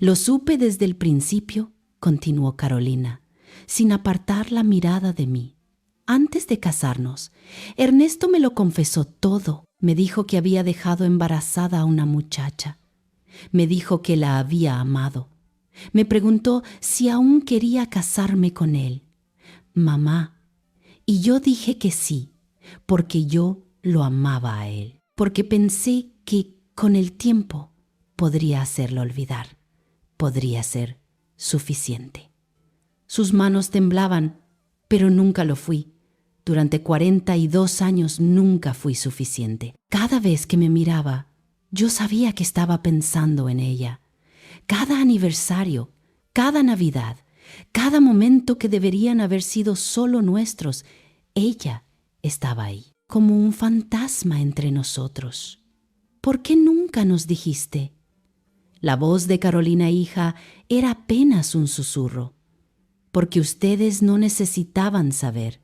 Lo supe desde el principio, continuó Carolina, sin apartar la mirada de mí. Antes de casarnos, Ernesto me lo confesó todo. Me dijo que había dejado embarazada a una muchacha. Me dijo que la había amado. Me preguntó si aún quería casarme con él. Mamá, y yo dije que sí, porque yo lo amaba a él, porque pensé que con el tiempo podría hacerlo olvidar, podría ser suficiente. Sus manos temblaban, pero nunca lo fui. Durante 42 años nunca fui suficiente. Cada vez que me miraba, yo sabía que estaba pensando en ella. Cada aniversario, cada Navidad, cada momento que deberían haber sido solo nuestros, ella estaba ahí, como un fantasma entre nosotros. ¿Por qué nunca nos dijiste? La voz de Carolina hija era apenas un susurro. Porque ustedes no necesitaban saber,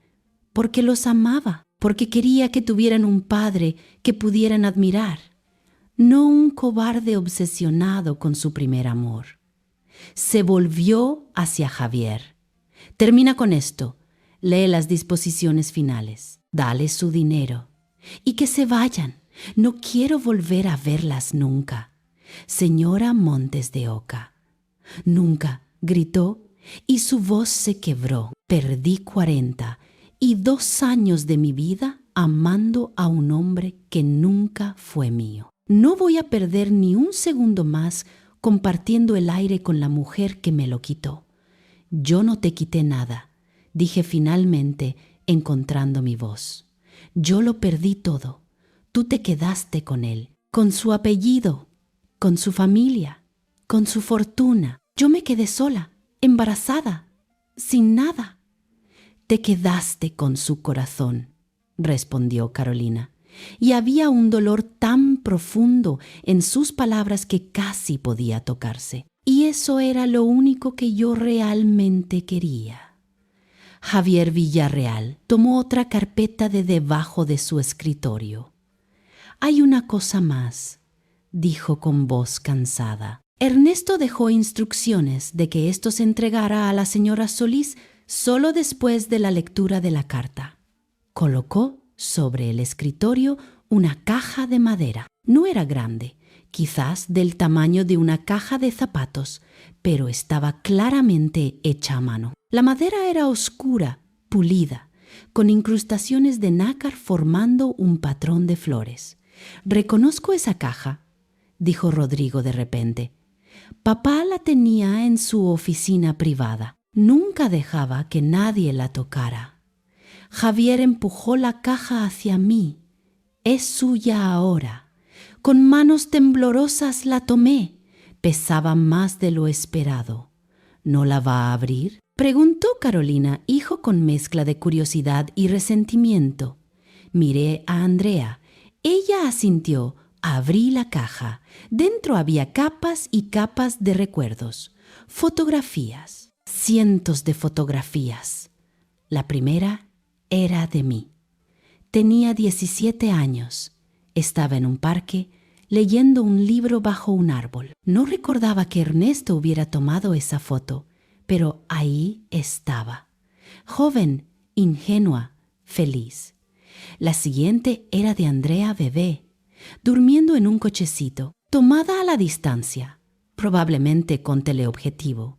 porque los amaba, porque quería que tuvieran un padre que pudieran admirar, no un cobarde obsesionado con su primer amor. Se volvió hacia Javier. Termina con esto. Lee las disposiciones finales. Dale su dinero. Y que se vayan. No quiero volver a verlas nunca. Señora Montes de Oca. Nunca, gritó, y su voz se quebró. Perdí 42 años de mi vida amando a un hombre que nunca fue mío. No voy a perder ni un segundo más compartiendo el aire con la mujer que me lo quitó. Yo no te quité nada, dije finalmente, encontrando mi voz. Yo lo perdí todo. Tú te quedaste con él, con su apellido, con su familia, con su fortuna. Yo me quedé sola, embarazada, sin nada. Te quedaste con su corazón, respondió Carolina. Y había un dolor tan profundo en sus palabras que casi podía tocarse. Y eso era lo único que yo realmente quería. Javier Villarreal tomó otra carpeta de debajo de su escritorio. Hay una cosa más, dijo con voz cansada. Ernesto dejó instrucciones de que esto se entregara a la señora Solís solo después de la lectura de la carta. Colocó sobre el escritorio una caja de madera. No era grande, quizás del tamaño de una caja de zapatos, pero estaba claramente hecha a mano. La madera era oscura, pulida, con incrustaciones de nácar formando un patrón de flores. «Reconozco esa caja», dijo Rodrigo de repente. «Papá la tenía en su oficina privada. Nunca dejaba que nadie la tocara». Javier empujó la caja hacia mí. «Es suya ahora». Con manos temblorosas la tomé. Pesaba más de lo esperado. «¿No la va a abrir?», preguntó Carolina, hijo con mezcla de curiosidad y resentimiento. Miré a Andrea. Ella asintió. Abrí la caja. Dentro había capas y capas de recuerdos. Fotografías. Cientos de fotografías. La primera era de mí. Tenía 17 años. Estaba en un parque, leyendo un libro bajo un árbol. No recordaba que Ernesto hubiera tomado esa foto, pero ahí estaba. Joven, ingenua, feliz. La siguiente era de Andrea bebé, durmiendo en un cochecito, tomada a la distancia, probablemente con teleobjetivo,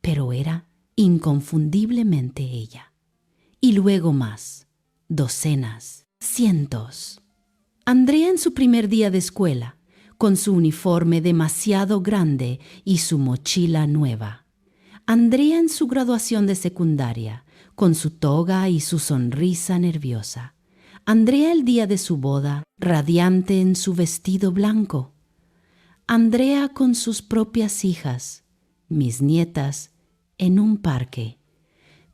pero era inconfundiblemente ella. Y luego más, docenas, cientos. Andrea en su primer día de escuela, con su uniforme demasiado grande y su mochila nueva. Andrea en su graduación de secundaria, con su toga y su sonrisa nerviosa. Andrea el día de su boda, radiante en su vestido blanco. Andrea con sus propias hijas, mis nietas, en un parque.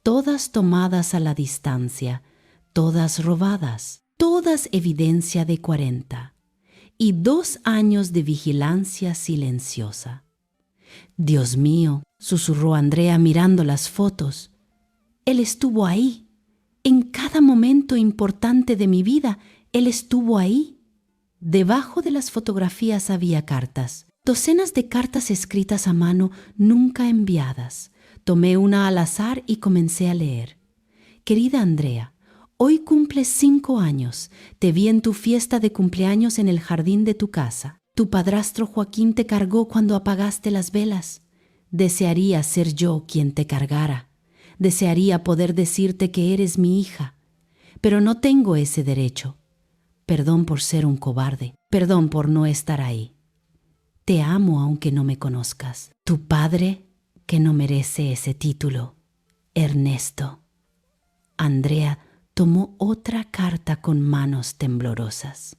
Todas tomadas a la distancia, todas robadas, todas evidencia de 40, y 2 años de vigilancia silenciosa. «Dios mío», susurró Andrea mirando las fotos. «Él estuvo ahí. En cada momento importante de mi vida, él estuvo ahí». Debajo de las fotografías había cartas, docenas de cartas escritas a mano nunca enviadas. Tomé una al azar y comencé a leer. Querida Andrea, hoy cumples 5 años. Te vi en tu fiesta de cumpleaños en el jardín de tu casa. Tu padrastro Joaquín te cargó cuando apagaste las velas. Desearía ser yo quien te cargara. Desearía poder decirte que eres mi hija, pero no tengo ese derecho. Perdón por ser un cobarde, perdón por no estar ahí. Te amo aunque no me conozcas. Tu padre, que no merece ese título, Ernesto. Andrea tomó otra carta con manos temblorosas.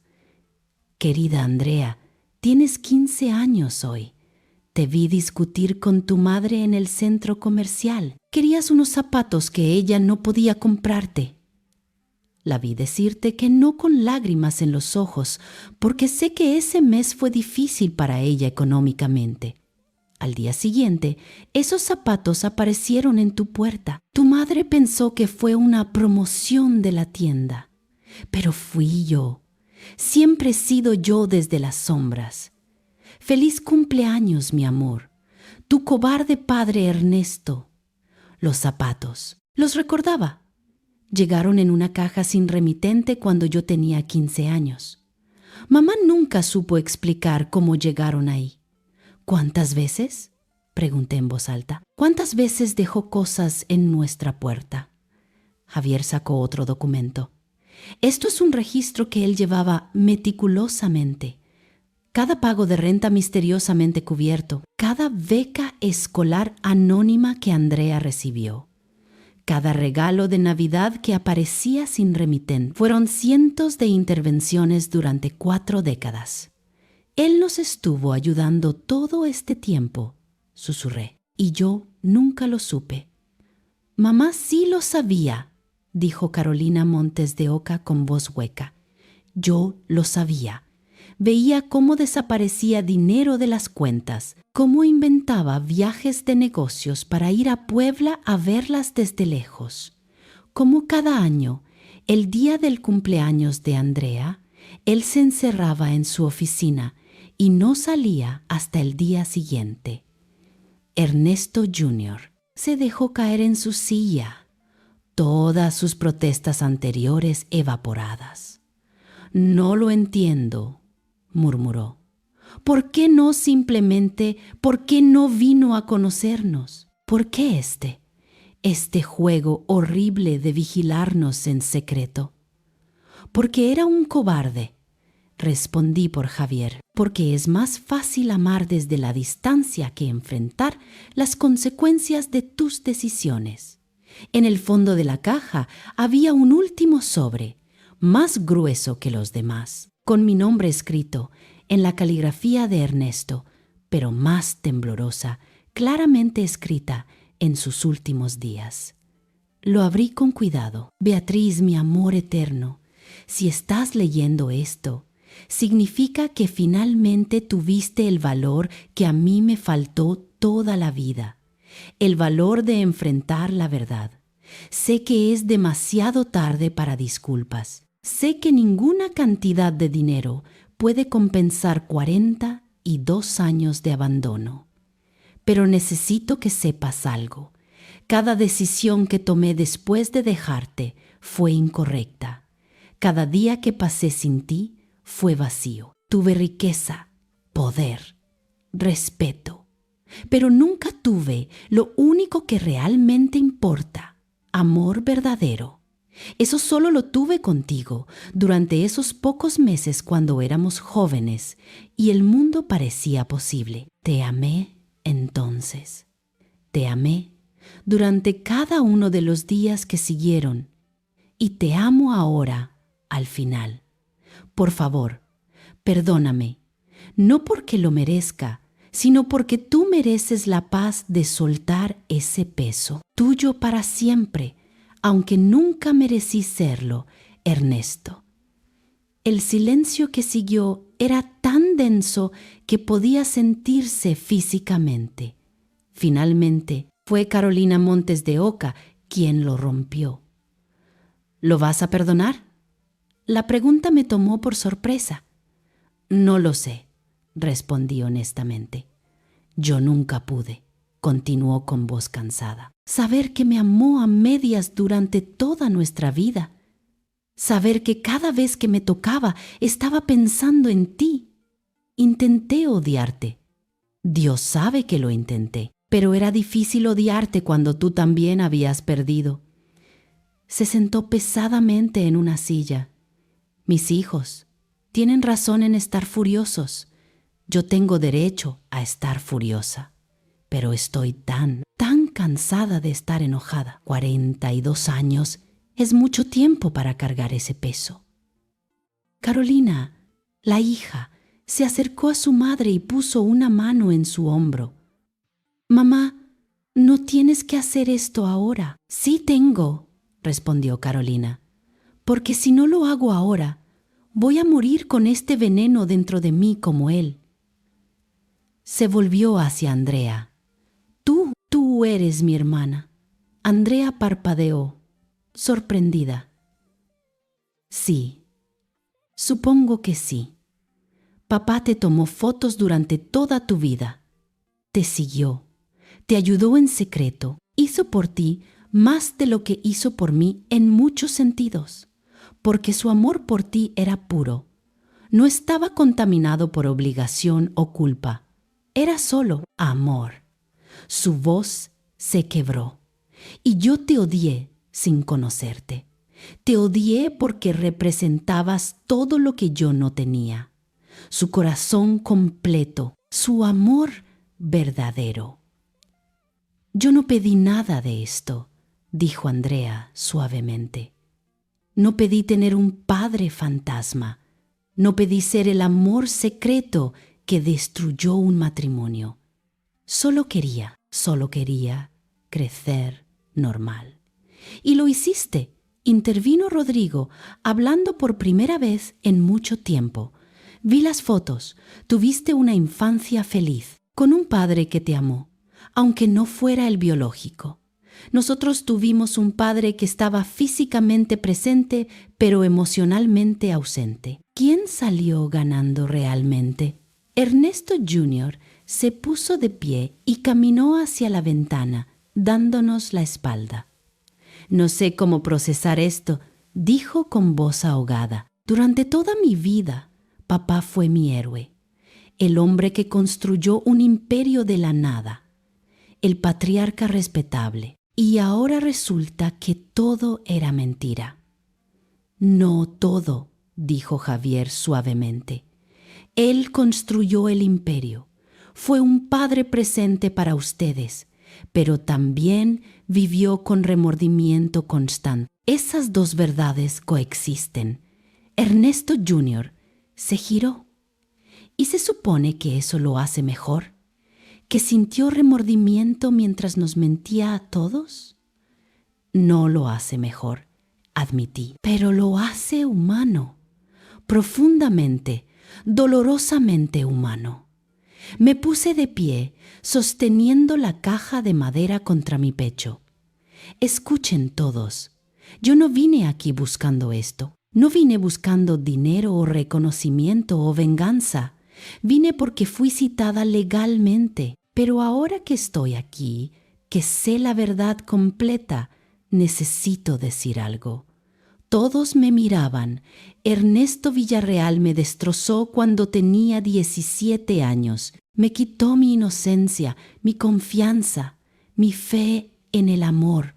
Querida Andrea, tienes 15 años hoy. Te vi discutir con tu madre en el centro comercial. Querías unos zapatos que ella no podía comprarte. La vi decirte que no con lágrimas en los ojos, porque sé que ese mes fue difícil para ella económicamente. Al día siguiente, esos zapatos aparecieron en tu puerta. Tu madre pensó que fue una promoción de la tienda, pero fui yo. Siempre he sido yo desde las sombras. Feliz cumpleaños, mi amor. Tu cobarde padre Ernesto. Los zapatos. Los recordaba. Llegaron en una caja sin remitente cuando yo tenía 15 años. Mamá nunca supo explicar cómo llegaron ahí. ¿Cuántas veces?, pregunté en voz alta. ¿Cuántas veces dejó cosas en nuestra puerta? Javier sacó otro documento. Esto es un registro que él llevaba meticulosamente. Cada pago de renta misteriosamente cubierto, cada beca escolar anónima que Andrea recibió, cada regalo de Navidad que aparecía sin remitente. Fueron cientos de intervenciones durante 4 décadas. Él nos estuvo ayudando todo este tiempo, susurré, y yo nunca lo supe. Mamá sí lo sabía, dijo Carolina Montes de Oca con voz hueca. Yo lo sabía. Veía cómo desaparecía dinero de las cuentas, cómo inventaba viajes de negocios para ir a Puebla a verlas desde lejos, cómo cada año, el día del cumpleaños de Andrea, él se encerraba en su oficina y no salía hasta el día siguiente. Ernesto Jr. se dejó caer en su silla, todas sus protestas anteriores evaporadas. No lo entiendo, murmuró. ¿Por qué no vino a conocernos? ¿Por qué este juego horrible de vigilarnos en secreto? Porque era un cobarde, respondí por Javier, porque es más fácil amar desde la distancia que enfrentar las consecuencias de tus decisiones. En el fondo de la caja había un último sobre, más grueso que los demás, con mi nombre escrito en la caligrafía de Ernesto, pero más temblorosa, claramente escrita en sus últimos días. Lo abrí con cuidado. Beatriz, mi amor eterno, si estás leyendo esto, significa que finalmente tuviste el valor que a mí me faltó toda la vida, el valor de enfrentar la verdad. Sé que es demasiado tarde para disculpas. Sé que ninguna cantidad de dinero puede compensar 42 años de abandono. Pero necesito que sepas algo. Cada decisión que tomé después de dejarte fue incorrecta. Cada día que pasé sin ti fue vacío. Tuve riqueza, poder, respeto, pero nunca tuve lo único que realmente importa, amor verdadero. Eso solo lo tuve contigo durante esos pocos meses cuando éramos jóvenes y el mundo parecía posible. Te amé entonces. Te amé durante cada uno de los días que siguieron y te amo ahora al final. Por favor, perdóname, no porque lo merezca, sino porque tú mereces la paz de soltar ese peso, tuyo para siempre, aunque nunca merecí serlo, Ernesto. El silencio que siguió era tan denso que podía sentirse físicamente. Finalmente, fue Carolina Montes de Oca quien lo rompió. ¿Lo vas a perdonar? La pregunta me tomó por sorpresa. No lo sé, respondí honestamente. Yo nunca pude, continuó con voz cansada, saber que me amó a medias durante toda nuestra vida. Saber que cada vez que me tocaba estaba pensando en ti. Intenté odiarte. Dios sabe que lo intenté, pero era difícil odiarte cuando tú también habías perdido. Se sentó pesadamente en una silla. Mis hijos tienen razón en estar furiosos. Yo tengo derecho a estar furiosa, pero estoy tan cansada de estar enojada. 42 años es mucho tiempo para cargar ese peso. Carolina, la hija, se acercó a su madre y puso una mano en su hombro. Mamá, no tienes que hacer esto ahora. Sí tengo, respondió Carolina, porque si no lo hago ahora, voy a morir con este veneno dentro de mí como él. Se volvió hacia Andrea. Tú eres mi hermana. Andrea parpadeó, sorprendida. Sí, supongo que sí. Papá te tomó fotos durante toda tu vida. Te siguió, te ayudó en secreto, hizo por ti más de lo que hizo por mí en muchos sentidos, porque su amor por ti era puro. No estaba contaminado por obligación o culpa. Era solo amor. Su voz se quebró. Y yo te odié sin conocerte. Te odié porque representabas todo lo que yo no tenía. Su corazón completo, su amor verdadero. Yo no pedí nada de esto, dijo Andrea suavemente. No pedí tener un padre fantasma. No pedí ser el amor secreto que destruyó un matrimonio. Solo quería crecer normal. Y lo hiciste. Intervino Rodrigo, hablando por primera vez en mucho tiempo. Vi las fotos. Tuviste una infancia feliz, con un padre que te amó, aunque no fuera el biológico. Nosotros tuvimos un padre que estaba físicamente presente, pero emocionalmente ausente. ¿Quién salió ganando realmente? Ernesto Jr. se puso de pie y caminó hacia la ventana, dándonos la espalda. No sé cómo procesar esto, dijo con voz ahogada. Durante toda mi vida, papá fue mi héroe, el hombre que construyó un imperio de la nada, el patriarca respetable. Y ahora resulta que todo era mentira. No todo, dijo Javier suavemente. Él construyó el imperio. Fue un padre presente para ustedes, pero también vivió con remordimiento constante. Esas dos verdades coexisten. Ernesto Jr. se giró. ¿Y se supone que eso lo hace mejor? ¿Que sintió remordimiento mientras nos mentía a todos? No lo hace mejor, admití, pero lo hace humano, profundamente, dolorosamente humano. Me puse de pie, sosteniendo la caja de madera contra mi pecho. Escuchen todos, yo no vine aquí buscando esto. No vine buscando dinero o reconocimiento o venganza. Vine porque fui citada legalmente, pero ahora que estoy aquí, que sé la verdad completa, necesito decir algo. Todos me miraban. Ernesto Villarreal me destrozó cuando tenía 17 años. Me quitó mi inocencia, mi confianza, mi fe en el amor.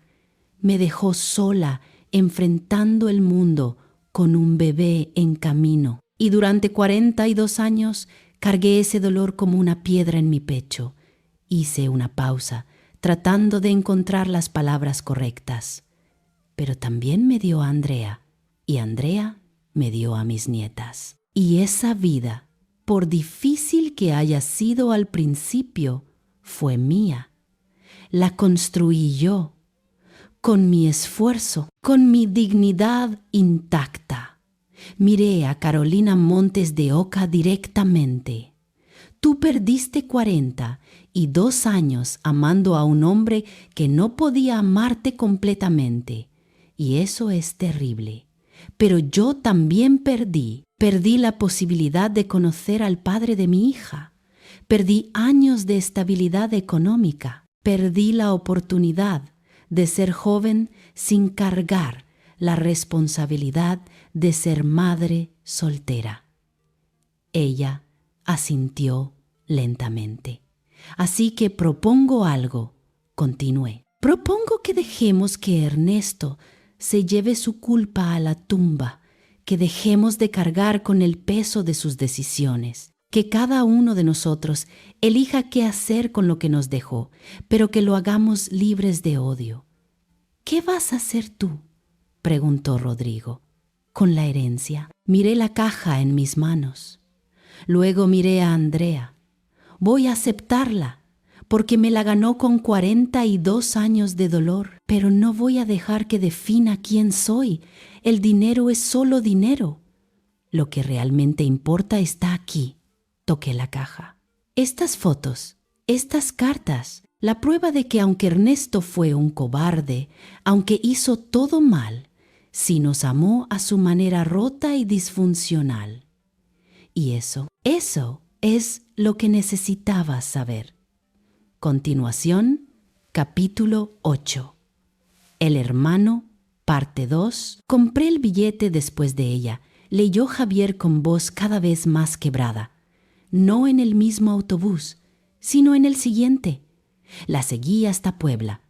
Me dejó sola, enfrentando el mundo con un bebé en camino. Y durante 42 años cargué ese dolor como una piedra en mi pecho. Hice una pausa, tratando de encontrar las palabras correctas. Pero también me dio a Andrea, y Andrea me dio a mis nietas. Y esa vida, por difícil que haya sido al principio, fue mía. La construí yo, con mi esfuerzo, con mi dignidad intacta. Miré a Carolina Montes de Oca directamente. Tú perdiste 42 años amando a un hombre que no podía amarte completamente, y eso es terrible. Pero yo también perdí Perdí la posibilidad de conocer al padre de mi hija. Perdí años de estabilidad económica. Perdí la oportunidad de ser joven sin cargar la responsabilidad de ser madre soltera. Ella asintió lentamente. Así que propongo algo, continué. Propongo que dejemos que Ernesto se lleve su culpa a la tumba, que dejemos de cargar con el peso de sus decisiones, que cada uno de nosotros elija qué hacer con lo que nos dejó, pero que lo hagamos libres de odio. ¿Qué vas a hacer tú?, preguntó Rodrigo. Con la herencia. Miré la caja en mis manos. Luego miré a Andrea. Voy a aceptarla, porque me la ganó con 42 años de dolor, pero no voy a dejar que defina quién soy. El dinero es solo dinero. Lo que realmente importa está aquí. Toqué la caja. Estas fotos, estas cartas, la prueba de que aunque Ernesto fue un cobarde, aunque hizo todo mal, sí nos amó a su manera rota y disfuncional. Y eso es lo que necesitabas saber. Continuación, capítulo 8. El hermano, parte 2. Compré el billete después de ella. Leyó Javier con voz cada vez más quebrada. No en el mismo autobús, sino en el siguiente. La seguí hasta Puebla.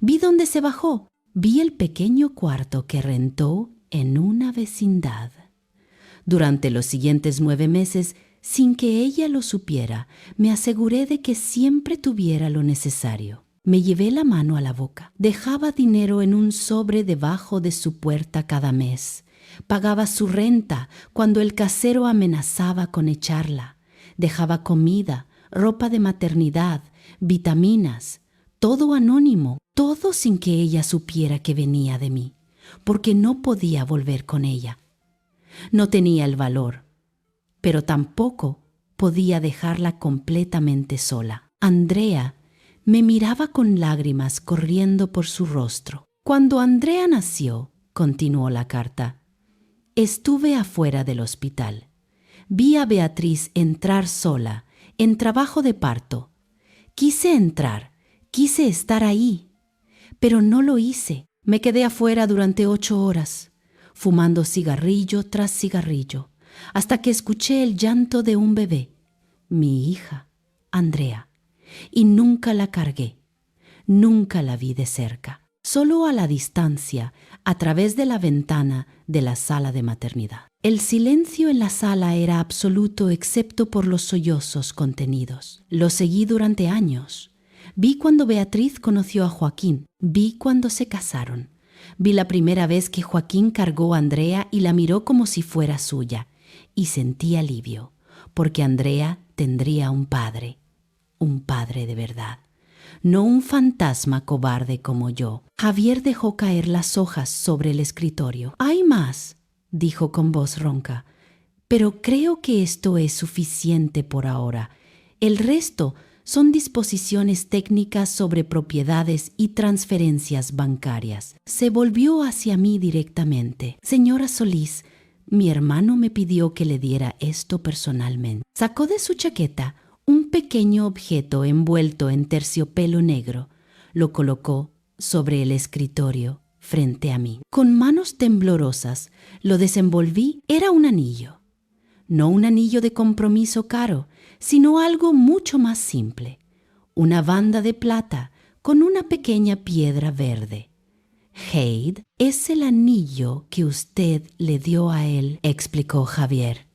Vi dónde se bajó. Vi el pequeño cuarto que rentó en una vecindad. Durante los siguientes 9 meses, sin que ella lo supiera, me aseguré de que siempre tuviera lo necesario. Me llevé la mano a la boca. Dejaba dinero en un sobre debajo de su puerta cada mes. Pagaba su renta cuando el casero amenazaba con echarla. Dejaba comida, ropa de maternidad, vitaminas, todo anónimo, todo sin que ella supiera que venía de mí, porque no podía volver con ella. No tenía el valor, pero tampoco podía dejarla completamente sola. Andrea me miraba con lágrimas corriendo por su rostro. Cuando Andrea nació, continuó la carta, estuve afuera del hospital. Vi a Beatriz entrar sola, en trabajo de parto. Quise entrar, quise estar ahí, pero no lo hice. Me quedé afuera durante 8 horas, fumando cigarrillo tras cigarrillo, hasta que escuché el llanto de un bebé, mi hija, Andrea, y nunca la cargué, nunca la vi de cerca, solo a la distancia, a través de la ventana de la sala de maternidad. El silencio en la sala era absoluto excepto por los sollozos contenidos. Lo seguí durante años. Vi cuando Beatriz conoció a Joaquín, vi cuando se casaron. Vi la primera vez que Joaquín cargó a Andrea y la miró como si fuera suya, y sentí alivio, porque Andrea tendría un padre de verdad, no un fantasma cobarde como yo. Javier dejó caer las hojas sobre el escritorio. «Hay más», dijo con voz ronca, «pero creo que esto es suficiente por ahora. El resto son disposiciones técnicas sobre propiedades y transferencias bancarias». Se volvió hacia mí directamente. «Señora Solís, mi hermano me pidió que le diera esto personalmente». Sacó de su chaqueta un pequeño objeto envuelto en terciopelo negro. Lo colocó sobre el escritorio frente a mí. Con manos temblorosas lo desenvolví. Era un anillo. No un anillo de compromiso caro, sino algo mucho más simple. Una banda de plata con una pequeña piedra verde. «Jade, es el anillo que usted le dio a él», explicó Javier.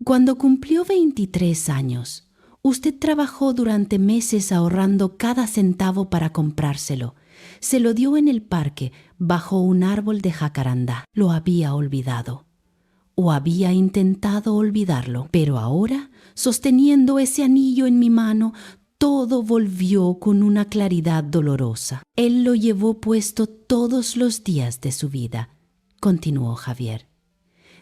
«Cuando cumplió 23 años, usted trabajó durante meses ahorrando cada centavo para comprárselo. Se lo dio en el parque, bajo un árbol de jacarandá. Lo había olvidado. O había intentado olvidarlo. Pero ahora, sosteniendo ese anillo en mi mano, todo volvió con una claridad dolorosa. Él lo llevó puesto todos los días de su vida», continuó Javier.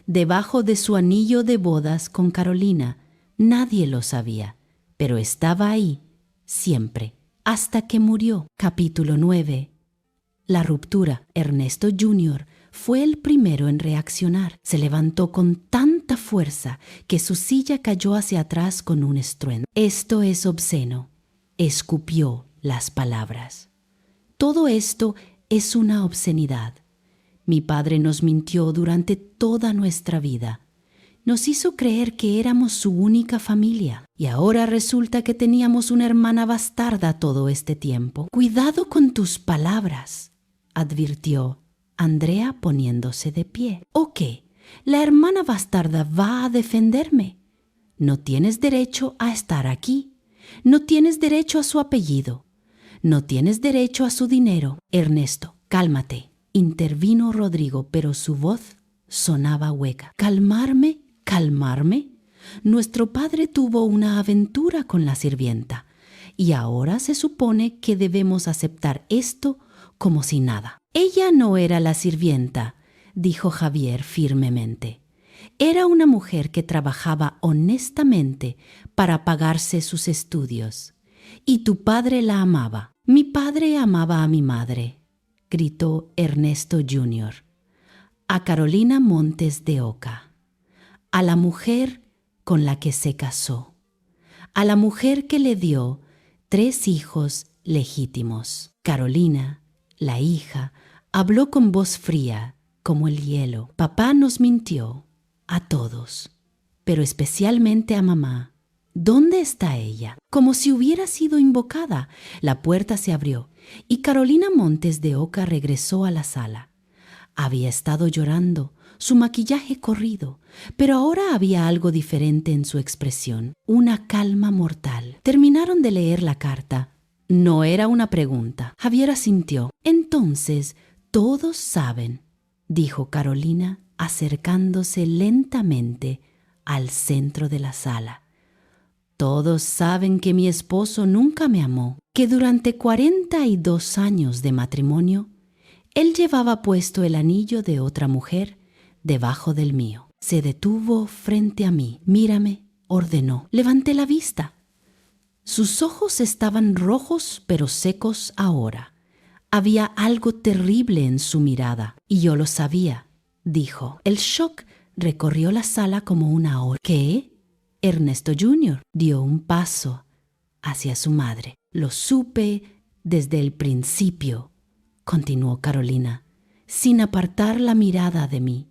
«Debajo de su anillo de bodas con Carolina, nadie lo sabía, pero estaba ahí, siempre, hasta que murió». Capítulo 9. La ruptura. Ernesto Jr. fue el primero en reaccionar. Se levantó con tanta tanta fuerza que su silla cayó hacia atrás con un estruendo. «Esto es obsceno», escupió las palabras. «Todo esto es una obscenidad. Mi padre nos mintió durante toda nuestra vida. Nos hizo creer que éramos su única familia y ahora resulta que teníamos una hermana bastarda todo este tiempo. Cuidado con tus palabras», advirtió Andrea poniéndose de pie. «¿O qué? ¿La hermana bastarda va a defenderme? No tienes derecho a estar aquí. No tienes derecho a su apellido. No tienes derecho a su dinero». «Ernesto, cálmate», intervino Rodrigo, pero su voz sonaba hueca. «¿Calmarme? ¿Calmarme? Nuestro padre tuvo una aventura con la sirvienta y ahora se supone que debemos aceptar esto como si nada». «Ella no era la sirvienta», dijo Javier firmemente. «Era una mujer que trabajaba honestamente para pagarse sus estudios. Y tu padre la amaba». «Mi padre amaba a mi madre», gritó Ernesto Jr., «a Carolina Montes de Oca, a la mujer con la que se casó, a la mujer que le dio 3 hijos legítimos». Carolina, la hija, habló con voz fría como el hielo. «Papá nos mintió a todos, pero especialmente a mamá. ¿Dónde está ella?» Como si hubiera sido invocada, la puerta se abrió y Carolina Montes de Oca regresó a la sala. Había estado llorando, su maquillaje corrido, pero ahora había algo diferente en su expresión, una calma mortal. Terminaron de leer la carta. No era una pregunta. Javier asintió. «Entonces, todos saben», dijo Carolina, acercándose lentamente al centro de la sala. «Todos saben que mi esposo nunca me amó, que durante 42 años de matrimonio, él llevaba puesto el anillo de otra mujer debajo del mío». Se detuvo frente a mí. «Mírame», ordenó. Levanté la vista. Sus ojos estaban rojos pero secos ahora. Había algo terrible en su mirada, y yo lo sabía, dijo. El shock recorrió la sala como una ola. «¿Qué?» Ernesto Jr. dio un paso hacia su madre. «Lo supe desde el principio», continuó Carolina, sin apartar la mirada de mí.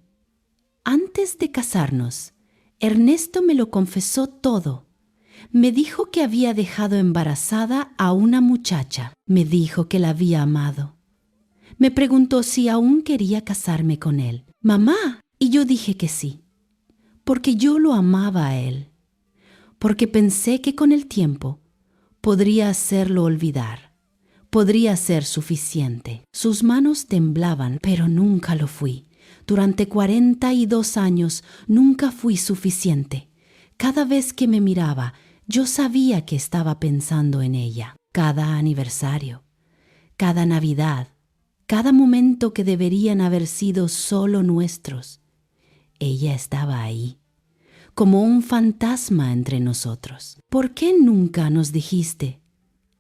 «Antes de casarnos, Ernesto me lo confesó todo. Me dijo que había dejado embarazada a una muchacha. Me dijo que la había amado. Me preguntó si aún quería casarme con él. Mamá, y yo dije que sí, porque yo lo amaba a él, porque pensé que con el tiempo podría hacerlo olvidar, podría ser suficiente». Sus manos temblaban, pero nunca lo fui. Durante 42 años nunca fui suficiente. Cada vez que me miraba, yo sabía que estaba pensando en ella. Cada aniversario, cada Navidad, cada momento que deberían haber sido solo nuestros, ella estaba ahí, como un fantasma entre nosotros. «¿Por qué nunca nos dijiste?»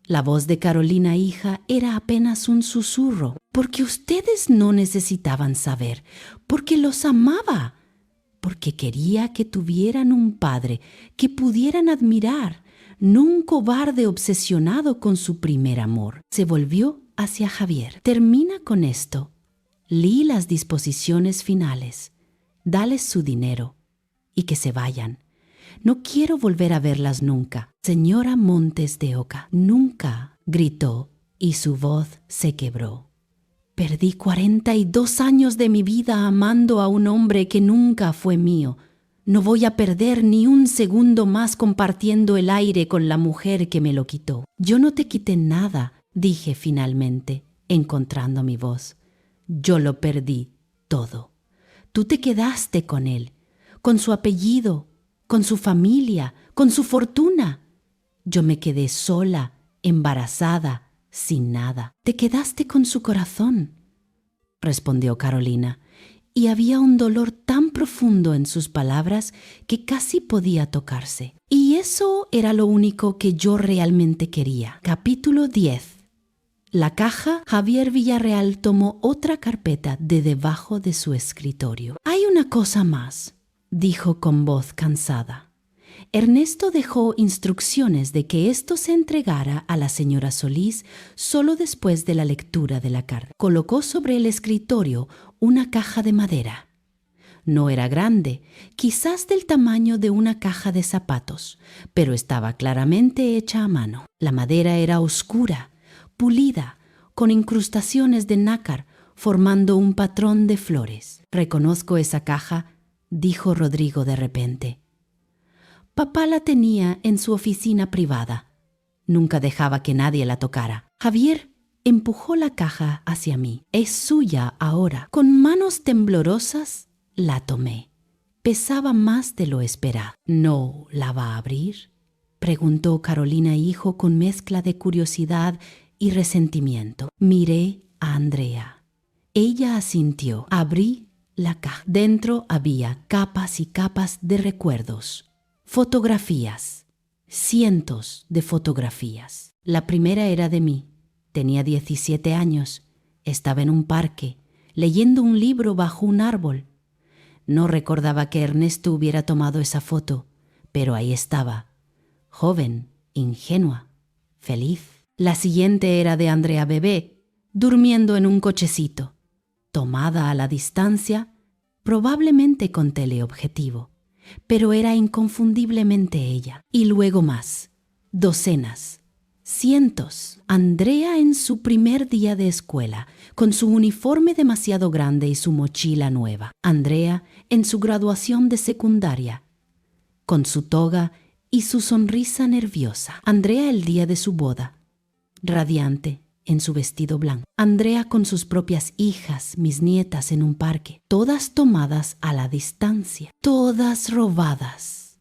La voz de Carolina, hija, era apenas un susurro. «Porque ustedes no necesitaban saber, porque los amaba, porque quería que tuvieran un padre que pudieran admirar, no un cobarde obsesionado con su primer amor». Se volvió hacia Javier. «Termina con esto. Lee las disposiciones finales. Dales su dinero y que se vayan. No quiero volver a verlas nunca». «Señora Montes de Oca, nunca», gritó, y su voz se quebró. «Perdí 42 años de mi vida amando a un hombre que nunca fue mío. No voy a perder ni un segundo más compartiendo el aire con la mujer que me lo quitó». «Yo no te quité nada», dije finalmente, encontrando mi voz. «Yo lo perdí todo. Tú te quedaste con él, con su apellido, con su familia, con su fortuna. Yo me quedé sola, embarazada, sin nada». «Te quedaste con su corazón», respondió Carolina, y había un dolor tan profundo en sus palabras que casi podía tocarse. Y eso era lo único que yo realmente quería. Capítulo 10. La caja. Javier Villarreal tomó otra carpeta de debajo de su escritorio. «Hay una cosa más. dijo con voz cansada. Ernesto dejó instrucciones de que esto se entregara a la señora Solís solo después de la lectura de la carta. Colocó sobre el escritorio una caja de madera. No era grande, quizás del tamaño de una caja de zapatos, pero estaba claramente hecha a mano. La madera era oscura, pulida, con incrustaciones de nácar, formando un patrón de flores. «Reconozco esa caja», dijo Rodrigo de repente. Papá la tenía en su oficina privada. Nunca dejaba que nadie la tocara. Javier empujó la caja hacia mí. «Es suya ahora». Con manos temblorosas la tomé. Pesaba más de lo esperado. «¿No la va a abrir?», preguntó Carolina hijo con mezcla de curiosidad y resentimiento. Miré a Andrea. Ella asintió. Abrí la caja. Dentro había capas y capas de recuerdos. Fotografías. Cientos de fotografías. La primera era de mí. Tenía 17 años. Estaba en un parque, leyendo un libro bajo un árbol. No recordaba que Ernesto hubiera tomado esa foto, pero ahí estaba, joven, ingenua, feliz. La siguiente era de Andrea bebé, durmiendo en un cochecito, tomada a la distancia, probablemente con teleobjetivo, pero era inconfundiblemente ella. Y luego más, docenas, cientos. Andrea en su primer día de escuela, con su uniforme demasiado grande y su mochila nueva. Andrea en su graduación de secundaria, con su toga y su sonrisa nerviosa. Andrea el día de su boda, radiante en su vestido blanco. Andrea con sus propias hijas, mis nietas, en un parque, todas tomadas a la distancia, todas robadas.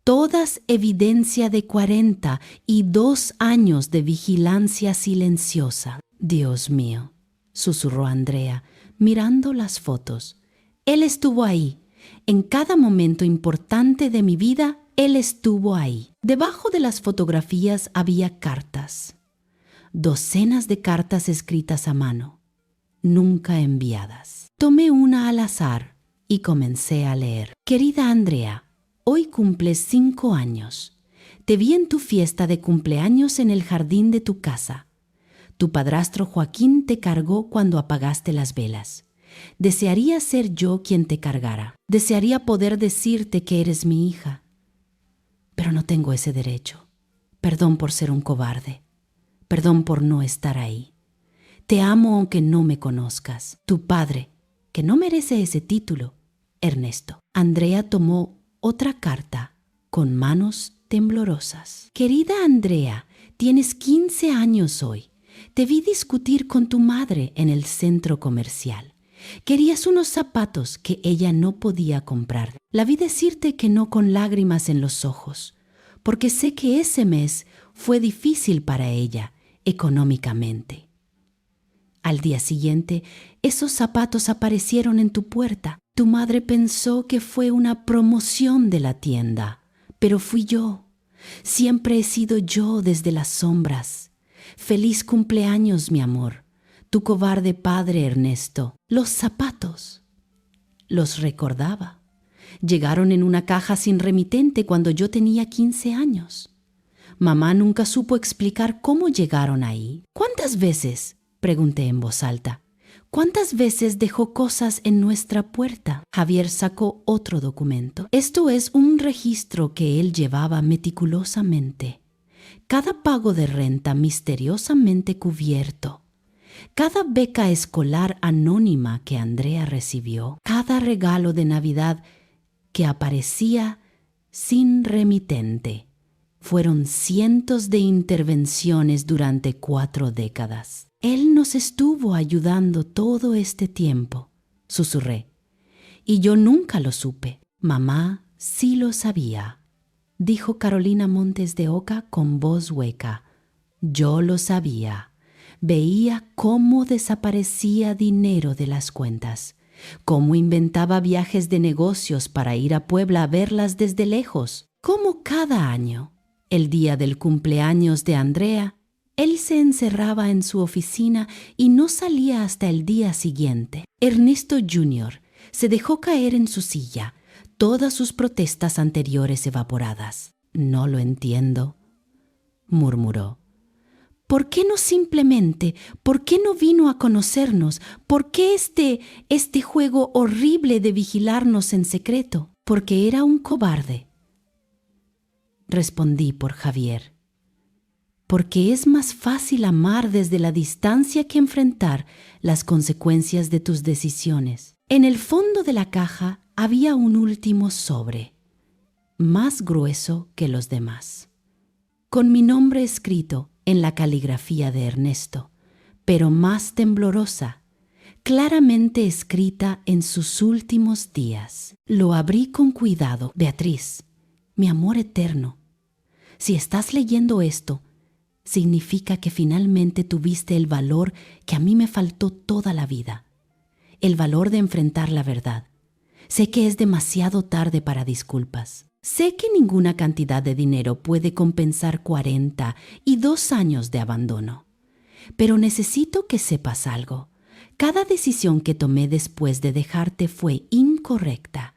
Todas evidencia de 42 años de vigilancia silenciosa. «Dios mío», susurró Andrea, mirando las fotos. «Él estuvo ahí. En cada momento importante de mi vida, él estuvo ahí». Debajo de las fotografías había cartas. Docenas de cartas escritas a mano, nunca enviadas. Tomé una al azar y comencé a leer. «Querida Andrea, hoy cumples 5 años. Te vi en tu fiesta de cumpleaños en el jardín de tu casa. Tu padrastro Joaquín te cargó cuando apagaste las velas. Desearía ser yo quien te cargara. Desearía poder decirte que eres mi hija. Pero no tengo ese derecho. Perdón por ser un cobarde. Perdón por no estar ahí. Te amo aunque no me conozcas. Tu padre, que no merece ese título, Ernesto». Andrea tomó otra carta con manos temblorosas. «Querida Andrea, tienes 15 años hoy. Te vi discutir con tu madre en el centro comercial. Querías unos zapatos que ella no podía comprar. La vi decirte que no con lágrimas en los ojos, porque sé que ese mes fue difícil para ella económicamente. Al día siguiente, esos zapatos aparecieron en tu puerta. Tu madre pensó que fue una promoción de la tienda, pero fui yo. Siempre he sido yo desde las sombras. Feliz cumpleaños, mi amor. Tu cobarde padre Ernesto». Los zapatos. Los recordaba. Llegaron en una caja sin remitente cuando yo tenía 15 años. Mamá nunca supo explicar cómo llegaron ahí. «¿Cuántas veces?», pregunté en voz alta. «¿Cuántas veces dejó cosas en nuestra puerta?». Javier sacó otro documento. Esto es un registro que él llevaba meticulosamente. Cada pago de renta misteriosamente cubierto. Cada beca escolar anónima que Andrea recibió. Cada regalo de Navidad que aparecía sin remitente. Fueron cientos de intervenciones durante 4 décadas. «Él nos estuvo ayudando todo este tiempo», susurré. «Y yo nunca lo supe». «Mamá sí lo sabía», dijo Carolina Montes de Oca con voz hueca. «Yo lo sabía. Veía cómo desaparecía dinero de las cuentas, cómo inventaba viajes de negocios para ir a Puebla a verlas desde lejos, cómo cada año, el día del cumpleaños de Andrea, él se encerraba en su oficina y no salía hasta el día siguiente. Ernesto Jr. se dejó caer en su silla, todas sus protestas anteriores evaporadas. «No lo entiendo», murmuró. «¿Por qué no simplemente? ¿Por qué no vino a conocernos? ¿Por qué este juego horrible de vigilarnos en secreto?» «Porque era un cobarde», respondí por Javier. «Porque es más fácil amar desde la distancia que enfrentar las consecuencias de tus decisiones». En el fondo de la caja había un último sobre, más grueso que los demás, con mi nombre escrito en la caligrafía de Ernesto, pero más temblorosa, claramente escrita en sus últimos días. Lo abrí con cuidado. «Beatriz, mi amor eterno, si estás leyendo esto, significa que finalmente tuviste el valor que a mí me faltó toda la vida, el valor de enfrentar la verdad. Sé que es demasiado tarde para disculpas. Sé que ninguna cantidad de dinero puede compensar 42 años de abandono. Pero necesito que sepas algo. Cada decisión que tomé después de dejarte fue incorrecta.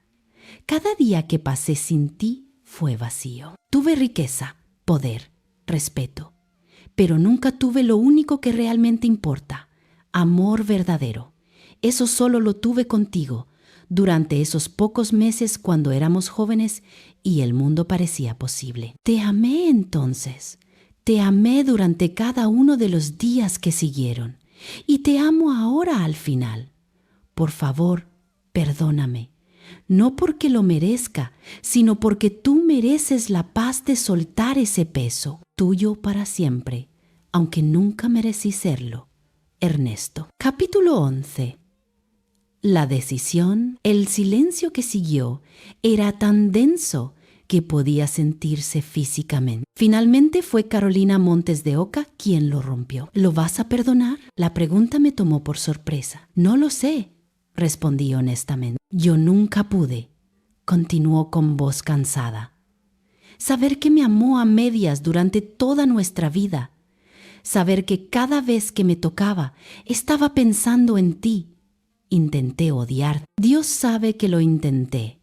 Cada día que pasé sin ti fue vacío. Tuve riqueza, poder, respeto, pero nunca tuve lo único que realmente importa, amor verdadero. Eso solo lo tuve contigo, durante esos pocos meses cuando éramos jóvenes y el mundo parecía posible. Te amé entonces, te amé durante cada uno de los días que siguieron y te amo ahora al final. Por favor, perdóname, no porque lo merezca, sino porque tú mereces la paz de soltar ese peso, tuyo para siempre, aunque nunca merecí serlo. Ernesto. Capítulo 11. La decisión, el silencio que siguió, era tan denso que podía sentirse físicamente. Finalmente fue Carolina Montes de Oca quien lo rompió. ¿Lo vas a perdonar? La pregunta me tomó por sorpresa. No lo sé, respondí honestamente. Yo nunca pude, continuó con voz cansada. Saber que me amó a medias durante toda nuestra vida. Saber que cada vez que me tocaba estaba pensando en ti. Intenté odiarte. Dios sabe que lo intenté.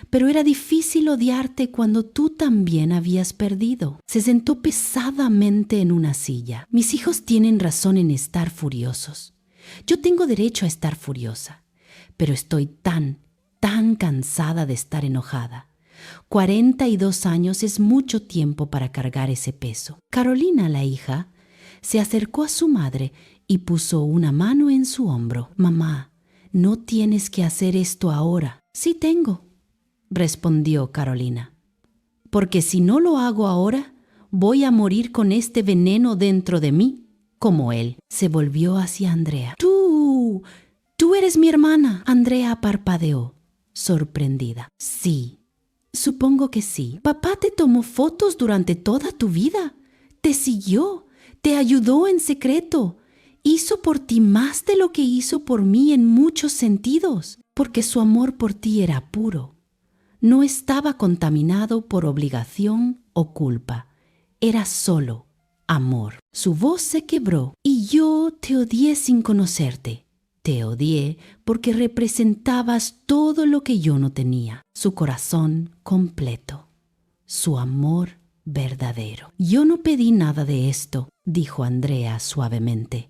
Pero era difícil odiarte cuando tú también habías perdido. Se sentó pesadamente en una silla. Mis hijos tienen razón en estar furiosos. Yo tengo derecho a estar furiosa. Pero estoy tan cansada de estar enojada. 42 años es mucho tiempo para cargar ese peso. Carolina, la hija, se acercó a su madre y puso una mano en su hombro. Mamá, no tienes que hacer esto ahora. Sí tengo, respondió Carolina. Porque si no lo hago ahora, voy a morir con este veneno dentro de mí, como él. Se volvió hacia Andrea. Tú eres mi hermana. Andrea parpadeó, sorprendida. Sí, supongo que sí. Papá te tomó fotos durante toda tu vida. Te siguió, te ayudó en secreto. Hizo por ti más de lo que hizo por mí en muchos sentidos, porque su amor por ti era puro. No estaba contaminado por obligación o culpa. Era solo amor. Su voz se quebró. Y yo te odié sin conocerte. Te odié porque representabas todo lo que yo no tenía. Su corazón completo. Su amor verdadero. Yo no pedí nada de esto, dijo Andrea suavemente.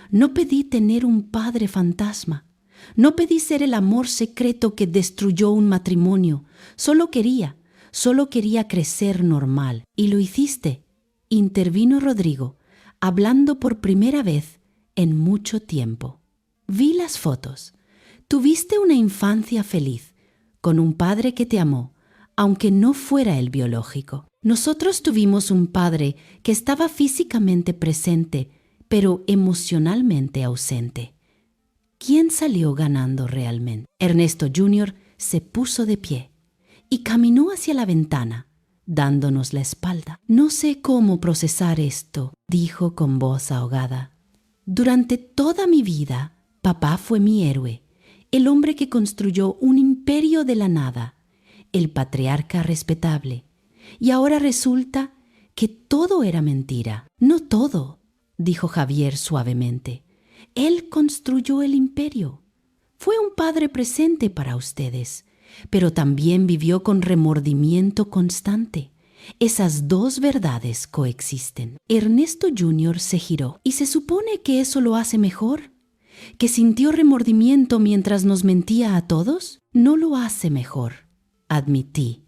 No pedí tener un padre fantasma. No pedí ser el amor secreto que destruyó un matrimonio. Solo quería crecer normal. Y lo hiciste, intervino Rodrigo, hablando por primera vez en mucho tiempo. Vi las fotos. Tuviste una infancia feliz, con un padre que te amó, aunque no fuera el biológico. Nosotros tuvimos un padre que estaba físicamente presente, pero emocionalmente ausente. ¿Quién salió ganando realmente? Ernesto Jr. se puso de pie y caminó hacia la ventana, dándonos la espalda. No sé cómo procesar esto, dijo con voz ahogada. Durante toda mi vida, papá fue mi héroe, el hombre que construyó un imperio de la nada, el patriarca respetable. Y ahora resulta que todo era mentira. No todo, dijo Javier suavemente. Él construyó el imperio. Fue un padre presente para ustedes, pero también vivió con remordimiento constante. Esas dos verdades coexisten. Ernesto Jr. se giró. ¿Y se supone que eso lo hace mejor? ¿Que sintió remordimiento mientras nos mentía a todos? No lo hace mejor, admití,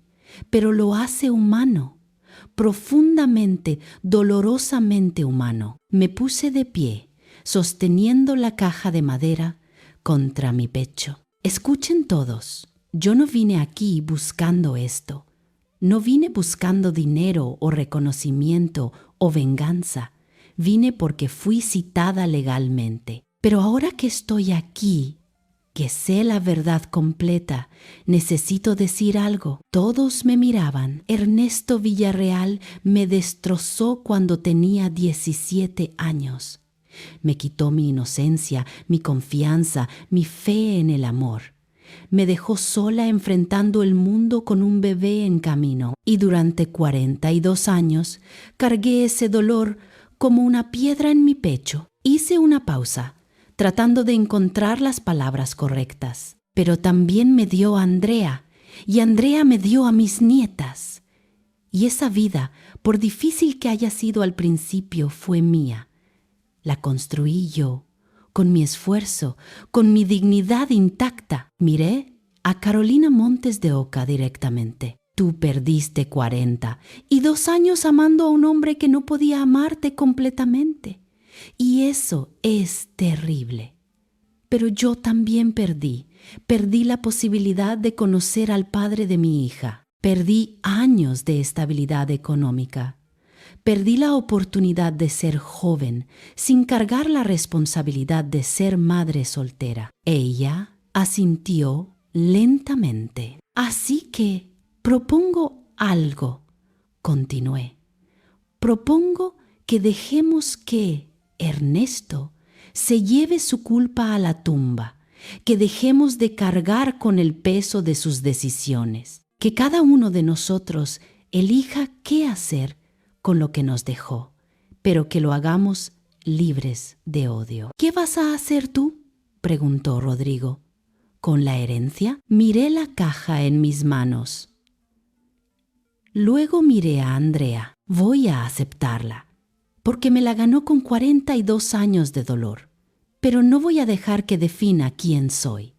pero lo hace humano, profundamente, dolorosamente humano. Me puse de pie, sosteniendo la caja de madera contra mi pecho. Escuchen todos, yo no vine aquí buscando esto. No vine buscando dinero o reconocimiento o venganza. Vine porque fui citada legalmente. Pero ahora que estoy aquí, que sé la verdad completa, necesito decir algo. Todos me miraban. Ernesto Villarreal me destrozó cuando tenía 17 años. Me quitó mi inocencia, mi confianza, mi fe en el amor. Me dejó sola enfrentando el mundo con un bebé en camino. Y durante 42 años cargué ese dolor como una piedra en mi pecho. Hice una pausa, tratando de encontrar las palabras correctas. Pero también me dio a Andrea, y Andrea me dio a mis nietas. Y esa vida, por difícil que haya sido al principio, fue mía. La construí yo, con mi esfuerzo, con mi dignidad intacta. Miré a Carolina Montes de Oca directamente. Tú perdiste 42 años amando a un hombre que no podía amarte completamente. Y eso es terrible. Pero yo también perdí la posibilidad de conocer al padre de mi hija. Perdí años de estabilidad económica. Perdí la oportunidad de ser joven sin cargar la responsabilidad de ser madre soltera. Ella asintió lentamente. Así que propongo algo, continué. Propongo que dejemos que Ernesto se lleve su culpa a la tumba, que dejemos de cargar con el peso de sus decisiones, que cada uno de nosotros elija qué hacer con lo que nos dejó, pero que lo hagamos libres de odio. ¿Qué vas a hacer tú?, preguntó Rodrigo. ¿Con la herencia? Miré la caja en mis manos. Luego miré a Andrea. Voy a aceptarla, porque me la ganó con 42 años de dolor. Pero no voy a dejar que defina quién soy.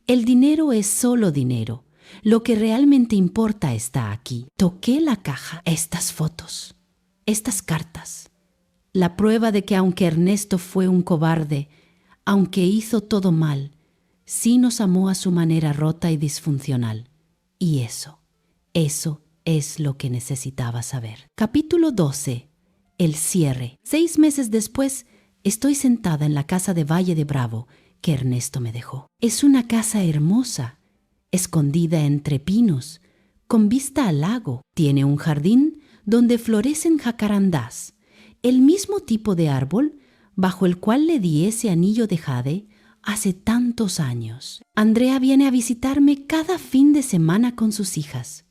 El dinero es solo dinero. Lo que realmente importa está aquí. Toqué la caja. Estas fotos, estas cartas. La prueba de que aunque Ernesto fue un cobarde, aunque hizo todo mal, sí nos amó a su manera rota y disfuncional. Y eso es lo que necesitaba saber. Capítulo 12. El cierre. 6 meses después, estoy sentada en la casa de Valle de Bravo que Ernesto me dejó. Es una casa hermosa, escondida entre pinos, con vista al lago. Tiene un jardín donde florecen jacarandás, el mismo tipo de árbol bajo el cual le di ese anillo de jade hace tantos años. Andrea viene a visitarme cada fin de semana con sus hijas.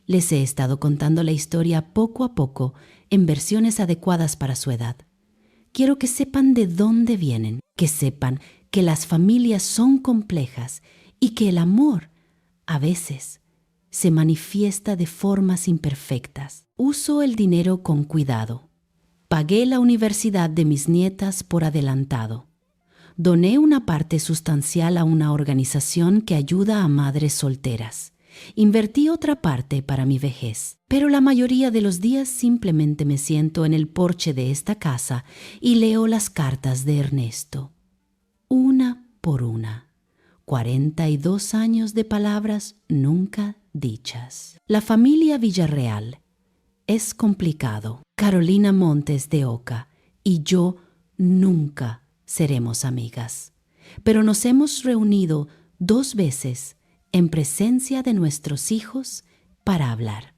Les he estado contando la historia poco a poco en versiones adecuadas para su edad. Quiero que sepan de dónde vienen, que sepan que las familias son complejas y que el amor, a veces, se manifiesta de formas imperfectas. Uso el dinero con cuidado. Pagué la universidad de mis nietas por adelantado. Doné una parte sustancial a una organización que ayuda a madres solteras. Invertí otra parte para mi vejez, pero la mayoría de los días simplemente me siento en el porche de esta casa y leo las cartas de Ernesto. Una por una. 42 años de palabras nunca dichas. La familia Villarreal es complicado. Carolina Montes de Oca y yo nunca seremos amigas, pero nos hemos reunido 2 veces en presencia de nuestros hijos para hablar,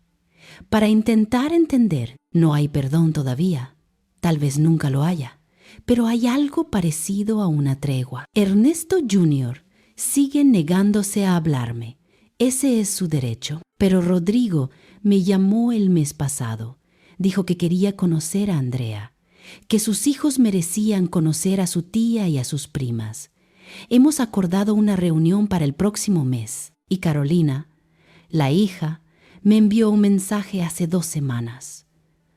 para intentar entender. No hay perdón todavía, tal vez nunca lo haya, pero hay algo parecido a una tregua. Ernesto Jr. sigue negándose a hablarme. Ese es su derecho. Pero Rodrigo me llamó el mes pasado. Dijo que quería conocer a Andrea, que sus hijos merecían conocer a su tía y a sus primas. Hemos acordado una reunión para el próximo mes. Y Carolina, la hija, me envió un mensaje hace 2 semanas.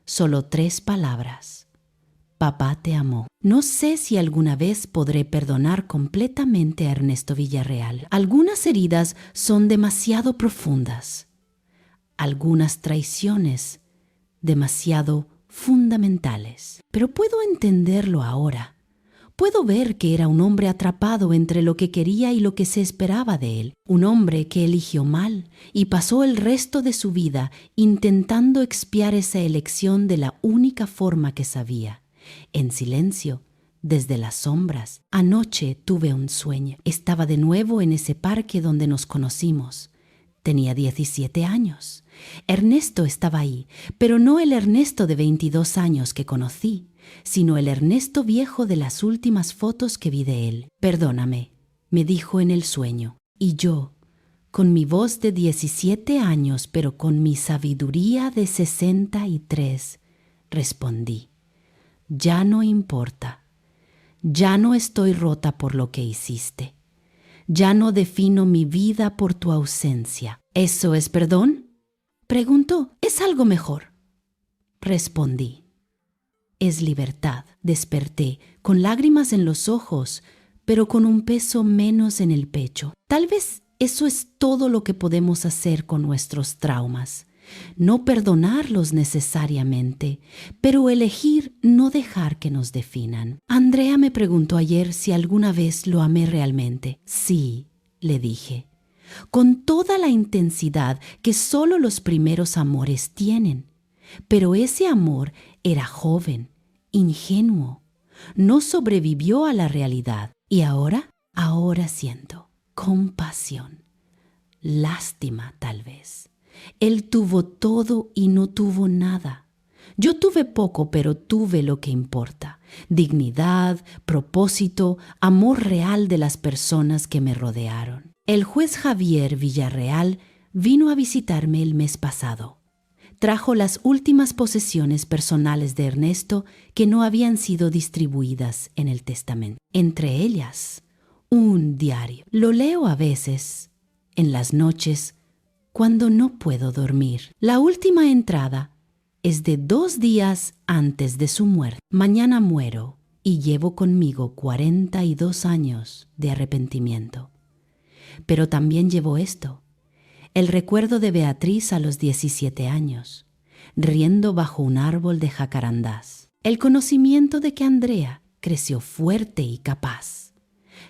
Solo 3 palabras. Papá te amó. No sé si alguna vez podré perdonar completamente a Ernesto Villarreal. Algunas heridas son demasiado profundas. Algunas traiciones demasiado fundamentales. Pero puedo entenderlo ahora. Puedo ver que era un hombre atrapado entre lo que quería y lo que se esperaba de él. Un hombre que eligió mal y pasó el resto de su vida intentando expiar esa elección de la única forma que sabía. En silencio, desde las sombras. Anoche tuve un sueño. Estaba de nuevo en ese parque donde nos conocimos. Tenía 17 años. Ernesto estaba ahí, pero no el Ernesto de 22 años que conocí, sino el Ernesto viejo de las últimas fotos que vi de él. Perdóname, me dijo en el sueño. Y yo, con mi voz de 17 años, pero con mi sabiduría de 63, respondí. Ya no importa. Ya no estoy rota por lo que hiciste. Ya no defino mi vida por tu ausencia. ¿Eso es perdón? Preguntó. ¿Es algo mejor? Respondí. Es libertad. Desperté, con lágrimas en los ojos, pero con un peso menos en el pecho. Tal vez eso es todo lo que podemos hacer con nuestros traumas. No perdonarlos necesariamente, pero elegir no dejar que nos definan. Andrea me preguntó ayer si alguna vez lo amé realmente. Sí, le dije, con toda la intensidad que solo los primeros amores tienen. Pero ese amor era joven, ingenuo, no sobrevivió a la realidad. Y ahora siento compasión, lástima tal vez. Él tuvo todo y no tuvo nada. Yo tuve poco, pero tuve lo que importa. Dignidad, propósito, amor real de las personas que me rodearon. El juez Javier Villarreal vino a visitarme el mes pasado. Trajo las últimas posesiones personales de Ernesto que no habían sido distribuidas en el testamento. Entre ellas, un diario. Lo leo a veces, en las noches, cuando no puedo dormir. La última entrada es de 2 días antes de su muerte. Mañana muero y llevo conmigo 42 años de arrepentimiento. Pero también llevo esto, el recuerdo de Beatriz a los 17 años, riendo bajo un árbol de jacarandás. El conocimiento de que Andrea creció fuerte y capaz.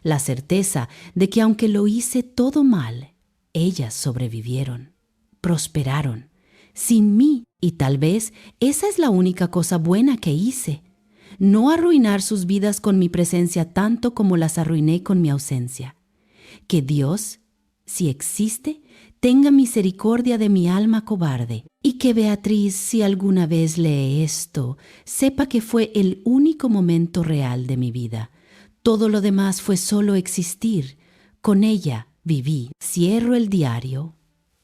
La certeza de que aunque lo hice todo mal, ellas sobrevivieron, prosperaron, sin mí, y tal vez esa es la única cosa buena que hice. No arruinar sus vidas con mi presencia tanto como las arruiné con mi ausencia. Que Dios, si existe, tenga misericordia de mi alma cobarde, y que Beatriz, si alguna vez lee esto, sepa que fue el único momento real de mi vida. Todo lo demás fue solo existir. Con ella viví. Cierro el diario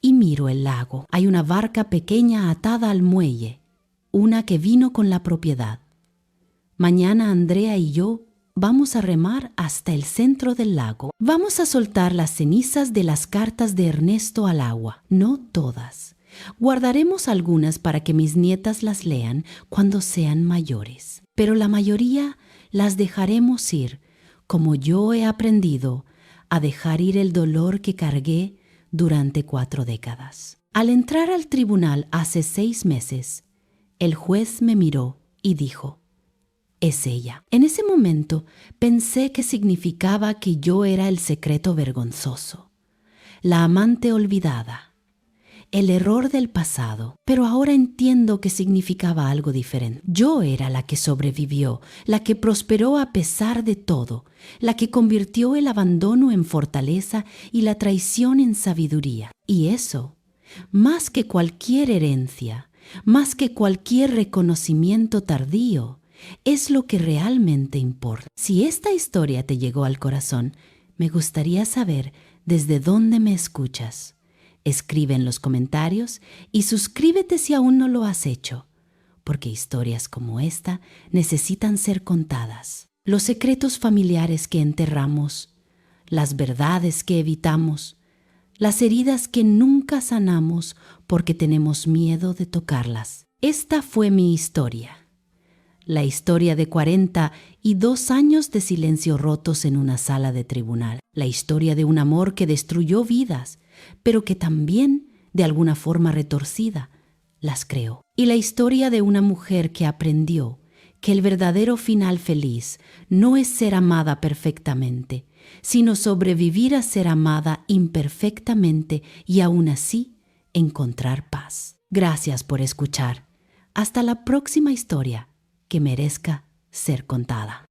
y miro el lago. Hay una barca pequeña atada al muelle, una que vino con la propiedad. Mañana Andrea y yo vamos a remar hasta el centro del lago. Vamos a soltar las cenizas de las cartas de Ernesto al agua. No todas. Guardaremos algunas para que mis nietas las lean cuando sean mayores. Pero la mayoría las dejaremos ir, como yo he aprendido a dejar ir el dolor que cargué durante 4 décadas. Al entrar al tribunal hace 6 meses, el juez me miró y dijo: es ella. En ese momento pensé que significaba que yo era el secreto vergonzoso, la amante olvidada, el error del pasado, pero ahora entiendo que significaba algo diferente. Yo era la que sobrevivió, la que prosperó a pesar de todo, la que convirtió el abandono en fortaleza y la traición en sabiduría. Y eso, más que cualquier herencia, más que cualquier reconocimiento tardío, es lo que realmente importa. Si esta historia te llegó al corazón, me gustaría saber desde dónde me escuchas. Escribe en los comentarios y suscríbete si aún no lo has hecho, porque historias como esta necesitan ser contadas. Los secretos familiares que enterramos, las verdades que evitamos, las heridas que nunca sanamos porque tenemos miedo de tocarlas. Esta fue mi historia. La historia de 42 años de silencio rotos en una sala de tribunal. La historia de un amor que destruyó vidas, pero que también, de alguna forma retorcida, las creó. Y la historia de una mujer que aprendió que el verdadero final feliz no es ser amada perfectamente, sino sobrevivir a ser amada imperfectamente y aún así encontrar paz. Gracias por escuchar. Hasta la próxima historia que merezca ser contada.